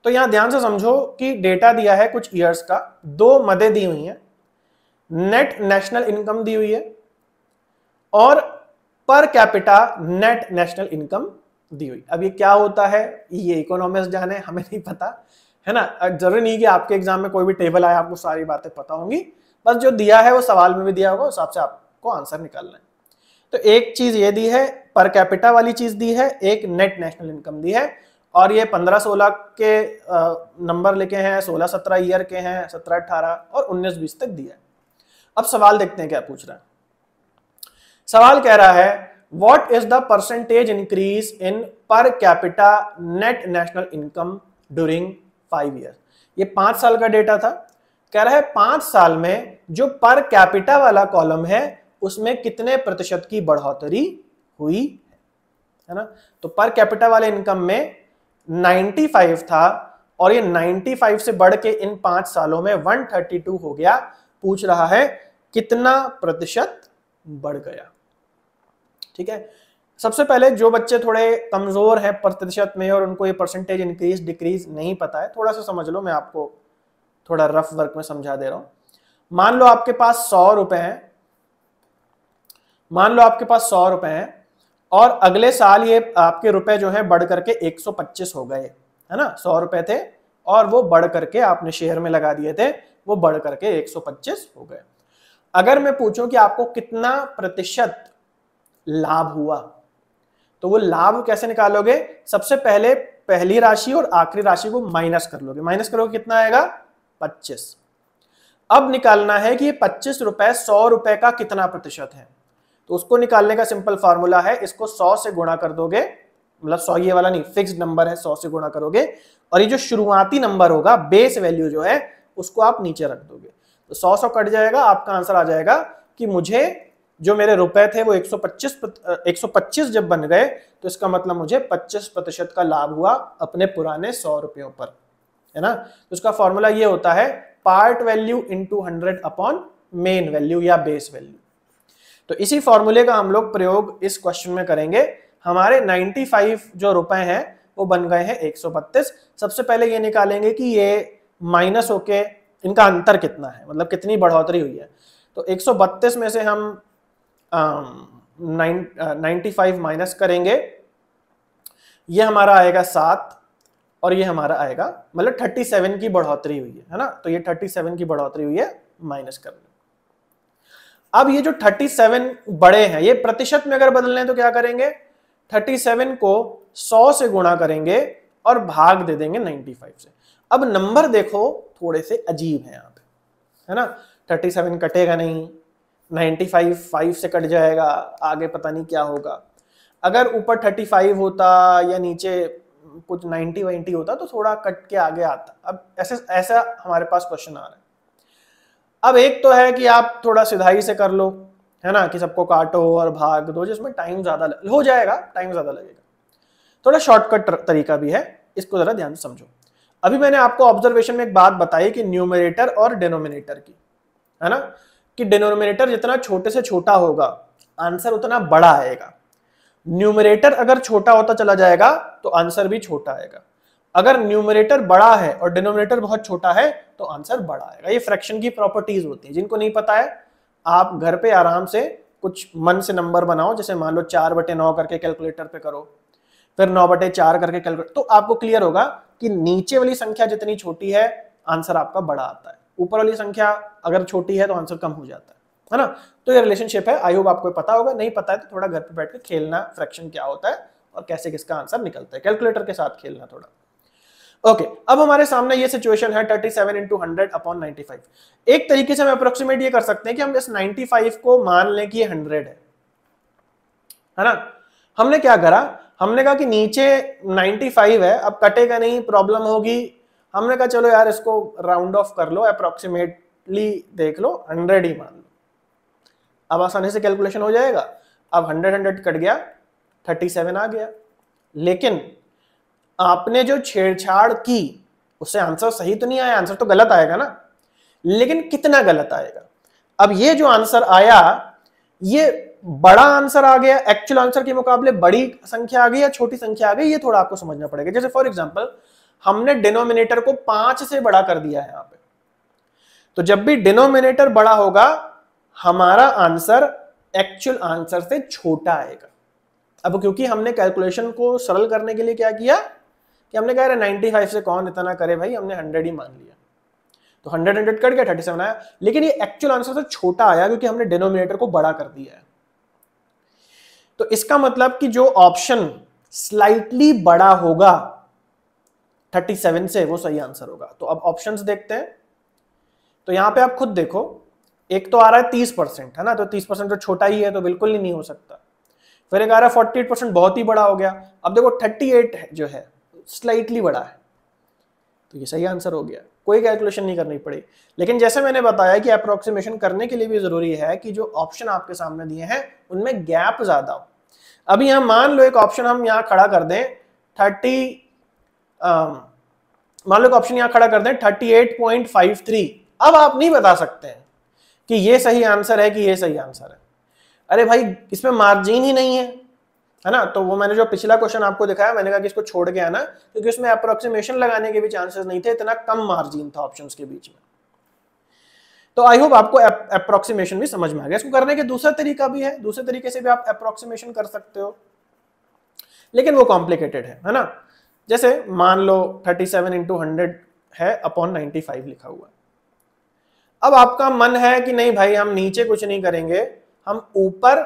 तो यहां ध्यान से समझो कि डेटा दिया है कुछ ईयर्स का, 2 मदें दी हुई हैं, नेट नेशनल इनकम दी हुई है और per capita net national income दी हुई। अब ये क्या होता है ये इकोनॉमिस्ट जाने, हमें नहीं पता, है ना। जरूरी नहीं कि आपके एग्जाम में कोई भी टेबल आए आपको सारी बातें पता होंगी, बस जो दिया है वो सवाल में भी दिया होगा, उस हिसाब से आपको आंसर निकालना है। तो एक चीज ये दी है, पर कैपिटा वाली चीज दी है, एक नेट नेशनल इनकम दी है, और ये 15-16 के नंबर लिखे हैं, 16-17 ईयर के हैं, 17-18 और 19-20 तक दिया है। अब सवाल देखते हैं क्या पूछ रहा है। सवाल कह रहा है what is the percentage increase in पर capita net national income during 5 year. ये 5 साल का डेटा था, कह रहा है 5 साल में जो पर कैपिटा वाला कॉलम है उसमें कितने प्रतिशत की बढ़ोतरी हुई है ना। तो पर कैपिटा वाले इनकम में 95 था, और ये 95 से बढ़ के इन 5 सालों में 132 हो गया। पूछ रहा है कितना प्रतिशत बढ़ गया, ठीक है। सबसे पहले जो बच्चे थोड़े कमजोर हैं प्रतिशत में और उनको ये परसेंटेज इंक्रीज डिक्रीज नहीं पता है, थोड़ा सा समझ लो, मैं आपको थोड़ा रफ वर्क में समझा दे रहा हूं। मान लो आपके पास 100 रुपए हैं, मान लो आपके पास 100 रुपए हैं, और अगले साल ये आपके रुपए जो है बढ़ करके 125 हो गए, है ना। 100 रुपए थे और वो बढ़ करके आपने शेयर में लगा दिए थे, वो बढ़ करके 125 हो गए। अगर मैं पूछूं कि आपको कितना प्रतिशत लाभ हुआ, तो वो लाभ कैसे निकालोगे। सबसे पहले पहली राशि और आखिरी राशि को माइनस कर लोगे, माइनस करोगे कितना आएगा 25। अब निकालना है कि ये 25 रुपए 100 रुपए का कितना प्रतिशत है, तो उसको निकालने का सिंपल फार्मूला है, इसको 100 से गुणा कर दोगे, मतलब 100 ये वाला नहीं, फिक्स्ड नंबर है, 100 से गुणा करोगे, और ये जो शुरुआती नंबर होगा बेस वैल्यू जो है उसको आप नीचे रख दोगे, तो 100 कट जाएगा, आपका आंसर आ जाएगा कि मुझे जो मेरे रुपए थे वो 125 जब बन गए, तो इसका मतलब मुझे 25% का लाभ हुआ अपने पुराने 100 रुपयों पर, है ना। तो इसका फॉर्मूला ये होता है part value into 100 upon main value या बेस वैल्यू। तो इसी फॉर्मूले का हम लोग प्रयोग इस क्वेश्चन में करेंगे। हमारे 95 जो रुपए हैं वो बन गए हैं 132। सबसे पहले ये निकालेंगे कि ये माइनस होके इनका अंतर कितना है, मतलब कितनी बढ़ोतरी हुई है। तो 132 में से हम 95 माइनस करेंगे, ये हमारा आएगा 7 और ये हमारा आएगा, मतलब 37 की बढ़ोतरी हुई है ना। तो ये 37 की बढ़ोतरी हुई है, माइनस कर लो। अब ये जो 37 बड़े हैं, ये प्रतिशत में अगर बदलने तो क्या करेंगे, 37 को 100 से गुणा करेंगे और भाग दे देंगे 95 से। अब नंबर देखो थोड़े से अजीब है यहाँ पे, है ना। 37 कटेगा नहीं, 95 5 से कट जाएगा, आगे पता नहीं क्या होगा। अगर ऊपर 35 होता या नीचे कुछ 90 वाइंटी होता तो थोड़ा कट के आगे आता। अब ऐसा हमारे पास क्वेश्चन आ रहा है। अब एक तो है कि आप थोड़ा सिधाई से कर लो, है ना, कि सबको काटो और भाग दो, जिसमें टाइम ज्यादा हो जाएगा, टाइम ज्यादा लगेगा। थोड़ा शॉर्टकट तरीका भी है, इसको जरा ध्यान से समझो। अभी मैंने आपको ऑब्जर्वेशन में एक बात बताई कि न्यूमरेटर और डिनोमिनेटर की, है ना, कि डिनोमिनेटर जितना छोटे से छोटा होगा आंसर उतना बड़ा आएगा। न्यूमरेटर अगर छोटा होता चला जाएगा तो आंसर भी छोटा आएगा। अगर न्यूमरेटर बड़ा है और डिनोमिनेटर बहुत छोटा है तो आंसर बड़ा आएगा। ये फ्रैक्शन की प्रॉपर्टीज होती है। जिनको नहीं पता है आप घर पे आराम से कुछ मन से नंबर बनाओ, जैसे मान लो 4/9 करके कैलकुलेटर पे करो, फिर 9/4 करके कैलकुलेट, तो आपको क्लियर होगा कि नीचे वाली संख्या जितनी छोटी है आंसर आपका बड़ा आता है, ऊपर वाली संख्या अगर छोटी है तो आंसर कम हो जाता है ना। तो ये रिलेशनशिप है। आई होप आपको पता होगा। नहीं पता है तो थोड़ा घर पे बैठ के खेलना, फ्रैक्शन क्या होता है और कैसे किसका आंसर निकलता है, कैलकुलेटर के साथ खेलना थोड़ा। ओके, अब हमारे सामने ये सिचुएशन है 37 × 100/95। एक तरीके से हम अप्रोक्सीमेट ये कर सकते हैं कि हम इस 95 को मान लें कि ये 100 है ना। हमने क्या करा, हमने कहा कि नीचे 95 है, अब कटेगा नहीं, प्रॉब्लम होगी। हमने कहा चलो यार इसको राउंड ऑफ कर लो, अप्रोक्सीमेटली देख लो, 100 ही मान लो। अब आसानी से कैलकुलेशन हो जाएगा। अब 100 कट गया, 37 आ गया। लेकिन आपने जो छेड़छाड़ की उससे आंसर सही तो नहीं आया, आंसर तो गलत आएगा ना। लेकिन कितना गलत आएगा? अब ये जो आंसर आया ये बड़ा आंसर आ गया, एक्चुअल आंसर के मुकाबले बड़ी संख्या आ गई या छोटी संख्या आ गई, ये थोड़ा आपको समझना पड़ेगा। जैसे फॉर एग्जांपल हमने डिनोमिनेटर को 5 से बड़ा कर दिया है यहां पे, तो जब भी डिनोमिनेटर बड़ा होगा हमारा आंसर एक्चुअल आंसर से छोटा आएगा। अब क्योंकि हमने कैलकुलेशन को सरल करने के लिए क्या किया कि हमने कहा 95 से कौन इतना करे भाई, हमने 100 ही मान लिया, तो 100 कट गया, 37 आया। लेकिन ये एक्चुअल आंसर से छोटा आया क्योंकि हमने डिनोमिनेटर को बड़ा कर दिया है। तो इसका मतलब कि जो ऑप्शन स्लाइटली बड़ा होगा 37 से वो सही आंसर होगा। तो अब ऑप्शंस देखते हैं। तो यहां पे आप खुद देखो, एक तो आ रहा है 30%, है ना, तो 30% तो छोटा ही है, तो बिल्कुल ही नहीं हो सकता। फिर एक आ रहा है 48%, बहुत ही बड़ा हो गया। अब देखो 38 जो है स्लाइटली बड़ा है, तो ये सही आंसर हो गया, कोई कैलकुलेशन नहीं करनी पड़ी। लेकिन जैसे मैंने बताया कि अप्रोक्सीमेशन करने के लिए भी जरूरी है कि जो ऑप्शन आपके सामने दिए हैं उनमें गैप ज्यादा हो। अभी यहां मान लो एक ऑप्शन हम यहां खड़ा कर दें 38.53। अब आप नहीं बता सकते हैं कि ये सही आंसर है कि ये सही आंसर है। अरे भाई इसमें मार्जिन ही नहीं है ना। तो वो मैंने जो पिछला क्वेश्चन आपको दिखाया, मैंने कहा कि इसको छोड़ के आना, क्योंकि उसमें अप्रोक्सीमेशन लगाने के भी चांसेस नहीं थे, इतना कम मार्जिन था ऑप्शंस के बीच में। तो आई होप आपको अप्रोक्सीमेशन भी समझ में आ गया। इसको करने के दूसरा तरीका भी है, दूसरे तरीके से भी आप अप्रोक्सीमेशन कर सकते हो, लेकिन वो कॉम्प्लिकेटेड है ना। जैसे मान लो 37 × 100 है अपॉन 95 लिखा हुआ। अब आपका मन है कि नहीं भाई हम नीचे कुछ नहीं करेंगे, हम ऊपर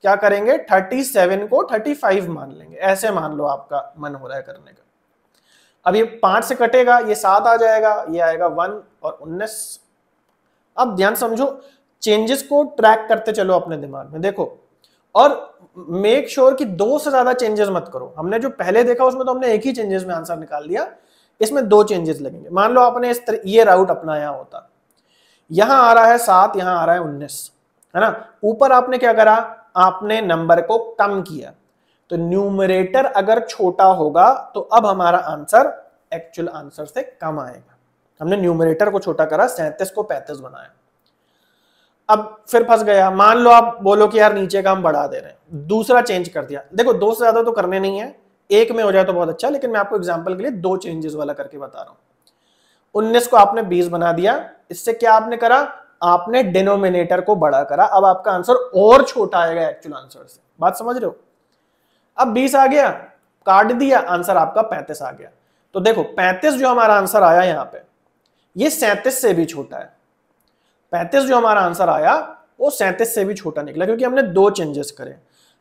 क्या करेंगे, 37 को 35 मान लेंगे, ऐसे मान लो आपका मन हो रहा है करने का। अब ये 5 से कटेगा, ये 7 आ जाएगा, ये आएगा 1 और 19। अब ध्यान समझो, चेंजेस को ट्रैक करते चलो अपने दिमाग में, देखो, और मेक श्योर कि 2 से ज्यादा चेंजेस मत करो। हमने जो पहले देखा उसमें तो हमने एक ही चेंजेस में आंसर निकाल दिया, इसमें 2 चेंजेस लगेंगे। मान लो आपने ये राउट अपनाया होता, यहां आ रहा है 7, यहां आ रहा है 19, है ना। ऊपर आपने क्या करा, आपने नंबर को कम किया, तो न्यूमरेटर अगर छोटा होगा तो अब हमारा आंसर एक्चुअल आंसर से कम आएगा। हमने न्यूमरेटर को छोटा करा, 37 को 35 बनाया। अब फिर फंस गया, मान लो आप बोलो कि यार नीचे का हम बढ़ा दे रहे हैं, दूसरा चेंज कर दिया। देखो 2 से ज्यादा तो करने नहीं है, एक में हो जाए तो बहुत अच्छा, लेकिन मैं आपको एग्जांपल के लिए 2 चेंजेस वाला करके बता रहा हूं। 19 को आपने 20 बना दिया, इससे क्या आपने करा, आपने डिनोमिनेटर को बड़ा करा। अब आपका आंसर और छोटा आएगा एक्चुअल आंसर से, बात समझ रहे हो। अब 20 आ गया, काट दिया, आंसर आपका 35 आ गया। तो देखो 35 जो हमारा आंसर आया यहां पे, ये 37 से भी छोटा है। 35 जो हमारा आंसर आया वो 37 से भी छोटा निकला, क्योंकि हमने 2 चेंजेस करे।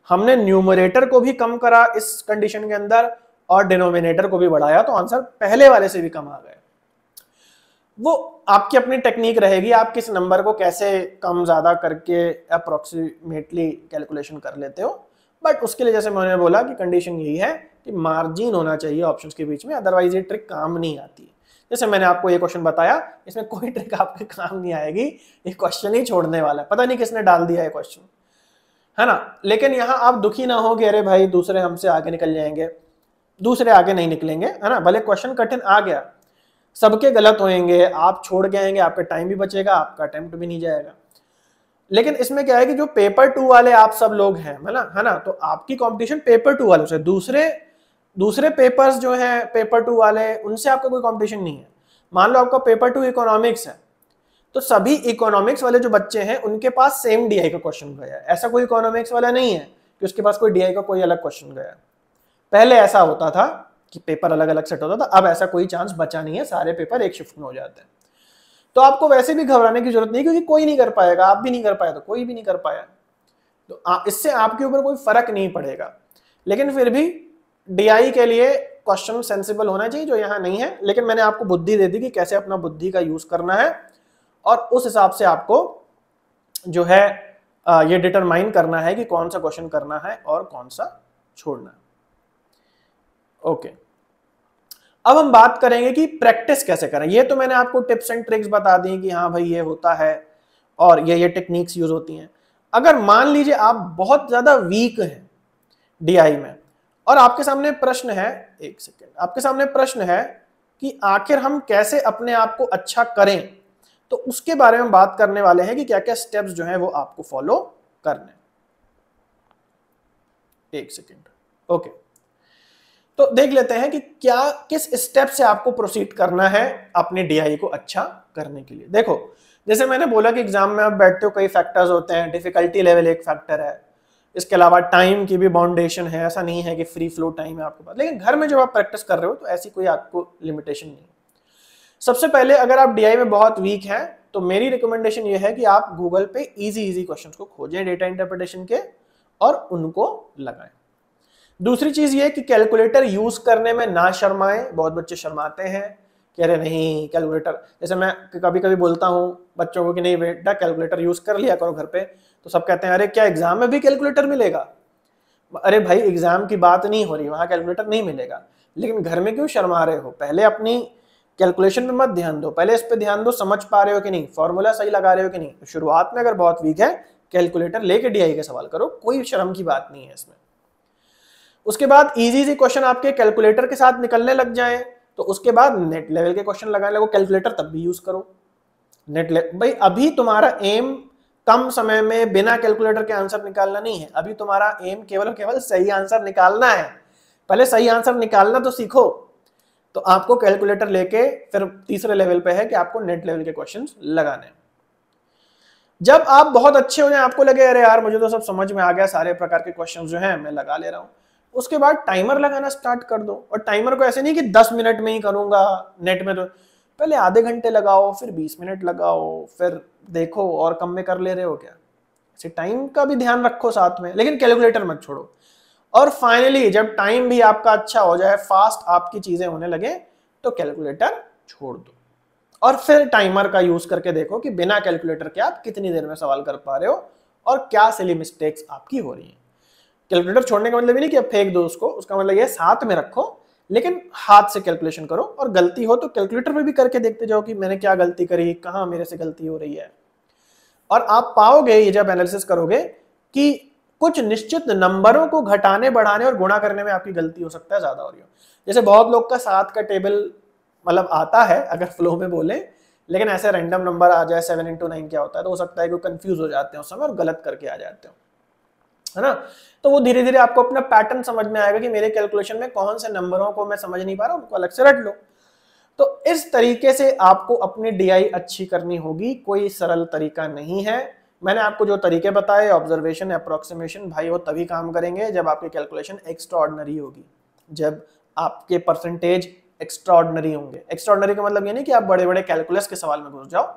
हमने न्यूमरेटर को भी कम करा इस कंडीशन के अंदर और डिनोमिनेटर को भी बढ़ाया, तो आंसर पहले वाले से भी कम आ गए। वो आपकी अपनी टेक्निक रहेगी, आप किस नंबर को कैसे कम ज्यादा करके अप्रोक्सीमेटली कैलकुलेशन कर लेते हो। बट उसके लिए जैसे मैंने बोला कि कंडीशन यही है कि मार्जिन होना चाहिए ऑप्शंस के बीच में, अदरवाइज ये ट्रिक काम नहीं आती है। जैसे मैंने आपको ये क्वेश्चन बताया, इसमें कोई ट्रिक आपके काम नहीं आएगी, ये क्वेश्चन ही छोड़ने वाला है, पता नहीं किसने डाल दिया है क्वेश्चन, है ना। लेकिन यहाँ आप दुखी ना हो कि अरे भाई दूसरे हमसे आगे निकल जाएंगे, दूसरे आगे नहीं निकलेंगे, है ना। भले क्वेश्चन कठिन आ गया, सबके गलत होंगे, आप छोड़ के आएंगे, आपका टाइम भी बचेगा, आपका अटेम्प्ट भी नहीं जाएगा। लेकिन इसमें क्या है कि जो पेपर 2 वाले आप सब लोग हैं, है ना, तो आपकी कंपटीशन पेपर 2 वालों से, दूसरे पेपर्स जो हैं पेपर 2 वाले, उनसे आपका कोई कंपटीशन नहीं है। मान लो आपका पेपर 2 इकोनॉमिक्स है, तो सभी इकोनॉमिक्स वाले जो बच्चे हैं उनके पास सेम डीआई का क्वेश्चन गया है। ऐसा कोई इकोनॉमिक्स वाला नहीं है कि उसके पास कोई डीआई का कोई अलग क्वेश्चन गया। पहले ऐसा होता था कि पेपर अलग अलग सेट होता था, अब ऐसा कोई चांस बचा नहीं है, सारे पेपर एक शिफ्ट में हो जाते हैं। तो आपको वैसे भी घबराने की जरूरत नहीं, क्योंकि कोई नहीं कर पाएगा, आप भी नहीं कर पाए तो कोई भी नहीं कर पाया, तो इससे आपके ऊपर कोई फर्क नहीं पड़ेगा। लेकिन फिर भी डीआई के लिए क्वेश्चन सेंसिबल होना चाहिए, जो यहाँ नहीं है। लेकिन मैंने आपको बुद्धि दे दी कि कैसे अपना बुद्धि का यूज करना है, और उस हिसाब से आपको जो है ये डिटरमाइन करना है कि कौन सा क्वेश्चन करना है और कौन सा छोड़ना है। ओके, अब हम बात करेंगे कि प्रैक्टिस कैसे करें। ये तो मैंने आपको टिप्स एंड ट्रिक्स बता दी कि हाँ भाई ये होता है और ये टेक्निक्स यूज होती हैं। अगर मान लीजिए आप बहुत ज्यादा वीक हैं डीआई में और आपके सामने प्रश्न है, एक सेकेंड, आपके सामने प्रश्न है कि आखिर हम कैसे अपने आप को अच्छा करें, तो उसके बारे में बात करने वाले हैं कि क्या क्या स्टेप्स जो हैं वो आपको फॉलो करने। एक सेकेंड, ओके, तो देख लेते हैं कि क्या किस स्टेप से आपको प्रोसीड करना है अपने डीआई को अच्छा करने के लिए। देखो, जैसे मैंने बोला कि एग्जाम में आप बैठते हो, कई फैक्टर्स होते हैं, डिफिकल्टी लेवल एक फैक्टर है, इसके अलावा टाइम की भी बाउंडेशन है, ऐसा नहीं है कि फ्री फ्लो टाइम है आपके पास। लेकिन घर में जब आप प्रैक्टिस कर रहे हो तो ऐसी कोई आपको लिमिटेशन नहीं है। सबसे पहले अगर आप डीआई में बहुत वीक हैं तो मेरी रिकमेंडेशन ये है कि आप गूगल पे इजी क्वेश्चंस को खोजें डेटा इंटरप्रिटेशन के और उनको लगाएं। दूसरी चीज ये कि कैलकुलेटर यूज करने में ना शर्माएं। बहुत बच्चे शर्माते हैं कि अरे नहीं कैलकुलेटर, जैसे मैं कभी कभी बोलता हूँ बच्चों को कि नहीं बेटा कैलकुलेटर यूज कर लिया करो घर पे, तो सब कहते हैं अरे क्या एग्जाम में भी कैलकुलेटर मिलेगा। अरे भाई एग्जाम की बात नहीं हो रही, वहां कैलकुलेटर नहीं मिलेगा, लेकिन घर में क्यों शर्मा रहे हो। पहले अपनी कैलकुलेशन में मत ध्यान दो, पहले इस पे ध्यान दो, समझ पा रहे हो कि नहीं, फॉर्मूला सही लगा रहे हो कि नहीं। तो शुरुआत में अगर बहुत वीक है, कैलकुलेटर लेके डीआई के सवाल करो, कोई शर्म की बात नहीं है इसमें। उसके बाद इजी क्वेश्चन आपके कैलकुलेटर के साथ निकलने लग जाए तो उसके बाद नेट लेवल के क्वेश्चन लगाने लगो। कैलकुलेटर तब भी यूज करो, नेट लेवल। भाई अभी तुम्हारा एम कम समय में बिना कैलकुलेटर के आंसर निकालना नहीं है, अभी तुम्हारा एम केवल सही आंसर निकालना है। पहले सही आंसर निकालना तो सीखो, तो आपको कैलकुलेटर लेके फिर तीसरे लेवल पे है कि आपको नेट लेवल के क्वेश्चंस लगाने। जब आप बहुत अच्छे हो जाए, आपको लगे अरे यार मुझे तो सब समझ में आ गया, सारे प्रकार के क्वेश्चंस जो हैं मैं लगा ले रहा हूं, उसके बाद टाइमर लगाना स्टार्ट कर दो। और टाइमर को ऐसे नहीं कि 10 मिनट में ही करूंगा नेट में, तो पहले आधे घंटे लगाओ, फिर 20 मिनट लगाओ, फिर देखो और कम में कर ले रहे हो क्या। ऐसे टाइम का भी ध्यान रखो साथ में, लेकिन कैलकुलेटर मत छोड़ो। और फाइनली जब टाइम भी आपका अच्छा हो जाए, फास्ट आपकी चीजें होने लगे, तो कैलकुलेटर छोड़ दो और फिर टाइमर का यूज करके देखो कि बिना कैलकुलेटर के आप कितनी देर में सवाल कर पा रहे हो और क्या सिली मिस्टेक्स आपकी हो रही हैं। कैलकुलेटर छोड़ने का मतलब ये नहीं कि अब फेंक दो उसको, उसका मतलब ये साथ में रखो, लेकिन हाथ से कैलकुलेशन करो, और गलती हो तो कैलकुलेटर पे भी करके देखते जाओ कि मैंने क्या गलती करी, कहाँ मेरे से गलती हो रही है। और आप पाओगे ये जब एनालिसिस करोगे कि कुछ निश्चित नंबरों को घटाने बढ़ाने और गुणा करने में आपकी गलती हो सकता है ज्यादा हो रही हो। जैसे बहुत लोग का 7 का टेबल मतलब आता है अगर फ्लो में बोले, लेकिन ऐसे रैंडम नंबर आ जाए 7 × 9 क्या होता है, तो हो सकता है कि कंफ्यूज हो जाते हैं उस समय और गलत करके आ जाते हो, है ना। तो वो धीरे धीरे आपको अपना पैटर्न समझ में आएगा कि मेरे कैलकुलेशन में कौन से नंबरों को मैं समझ नहीं पा रहा, उनको अलग से रट लो। तो इस तरीके से आपको अपनी डीआई अच्छी करनी होगी, कोई सरल तरीका नहीं है। मैंने आपको जो तरीके बताए, ऑब्जर्वेशन, अप्रोक्सीमेशन, भाई वो तभी काम करेंगे जब आपकी कैलकुलेशन एक्स्ट्राऑर्डिनरी होगी, जब आपके परसेंटेज एक्स्ट्राऑर्डिनरी होंगे। एक्स्ट्राऑर्डिनरी का मतलब ये नहीं कि आप बड़े बड़े कैलकुलस के सवाल में घुस जाओ,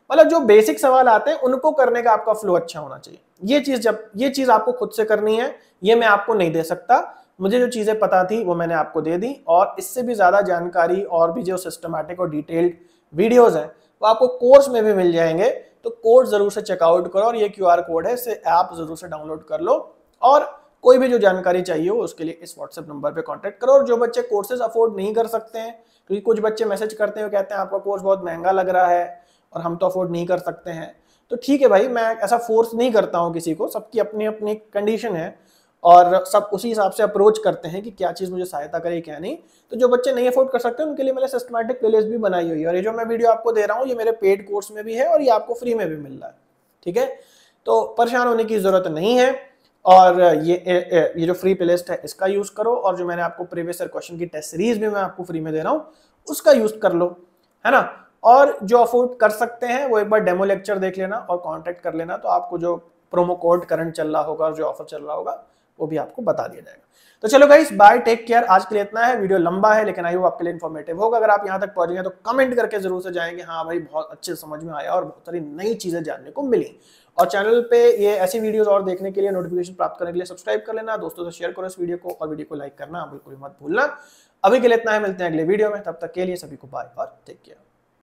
मतलब जो बेसिक सवाल आते हैं उनको करने का आपका फ्लो अच्छा होना चाहिए। ये चीज आपको खुद से करनी है, ये मैं आपको नहीं दे सकता। मुझे जो चीजें पता थी वो मैंने आपको दे दी, और इससे भी ज्यादा जानकारी और भी जो सिस्टमैटिक और डिटेल्ड वीडियोस हैं वो आपको कोर्स में भी मिल जाएंगे। तो कोर्स जरूर से चेकआउट करो, और ये QR कोड है, इसे ऐप जरूर से डाउनलोड कर लो और कोई भी जो जानकारी चाहिए हो उसके लिए इस व्हाट्सएप नंबर पे कांटेक्ट करो। और जो बच्चे कोर्सेज अफोर्ड नहीं कर सकते हैं, क्योंकि कुछ बच्चे मैसेज करते हैं, कहते हैं आपका कोर्स बहुत महंगा लग रहा है और हम तो अफोर्ड नहीं कर सकते हैं, तो ठीक है भाई, मैं ऐसा फोर्स नहीं करता हूँ किसी को, सबकी अपनी अपनी कंडीशन है और सब उसी हिसाब से अप्रोच करते हैं कि क्या चीज़ मुझे सहायता करे क्या नहीं। तो जो बच्चे नहीं अफोर्ड कर सकते उनके लिए मैंने सिस्टमैटिक प्लेलिस्ट भी बनाई हुई है, और ये जो मैं वीडियो आपको दे रहा हूँ ये मेरे पेड कोर्स में भी है और ये आपको फ्री में भी मिल रहा है, ठीक है। तो परेशान होने की जरूरत नहीं है, और ये जो फ्री प्लेलिस्ट है इसका यूज करो, और जो मैंने आपको प्रीवियस ईयर क्वेश्चन की टेस्ट सीरीज भी मैं आपको फ्री में दे रहा हूँ उसका यूज कर लो, है ना। और जो अफोर्ड कर सकते हैं वो एक बार डेमो लेक्चर देख लेना और कांटेक्ट कर लेना, तो आपको जो प्रोमो कोड करंट चल रहा होगा और जो ऑफर चल रहा होगा वो भी आपको बता दिया जाएगा। तो चलो गाइस, बाय, टेक केयर। आज के लिए इतना है, वीडियो लंबा है लेकिन आई होप आपके लिए इन्फॉर्मेटिव होगा। अगर आप यहाँ तक पहुंच गए तो कमेंट करके जरूर से जाएंगे हाँ भाई बहुत अच्छे समझ में आया और बहुत सारी नई चीजें जानने को मिली। और चैनल पे ये ऐसी वीडियोस और देखने के लिए, नोटिफिकेशन प्राप्त करने के लिए सब्सक्राइब कर लेना, दोस्तों से शेयर करो इस वीडियो को, और वीडियो को लाइक करना बिल्कुल मत भूलना। अभी के लिए इतना है, मिलते हैं अगले वीडियो में, तब तक के लिए सभी को बाय और टेक केयर।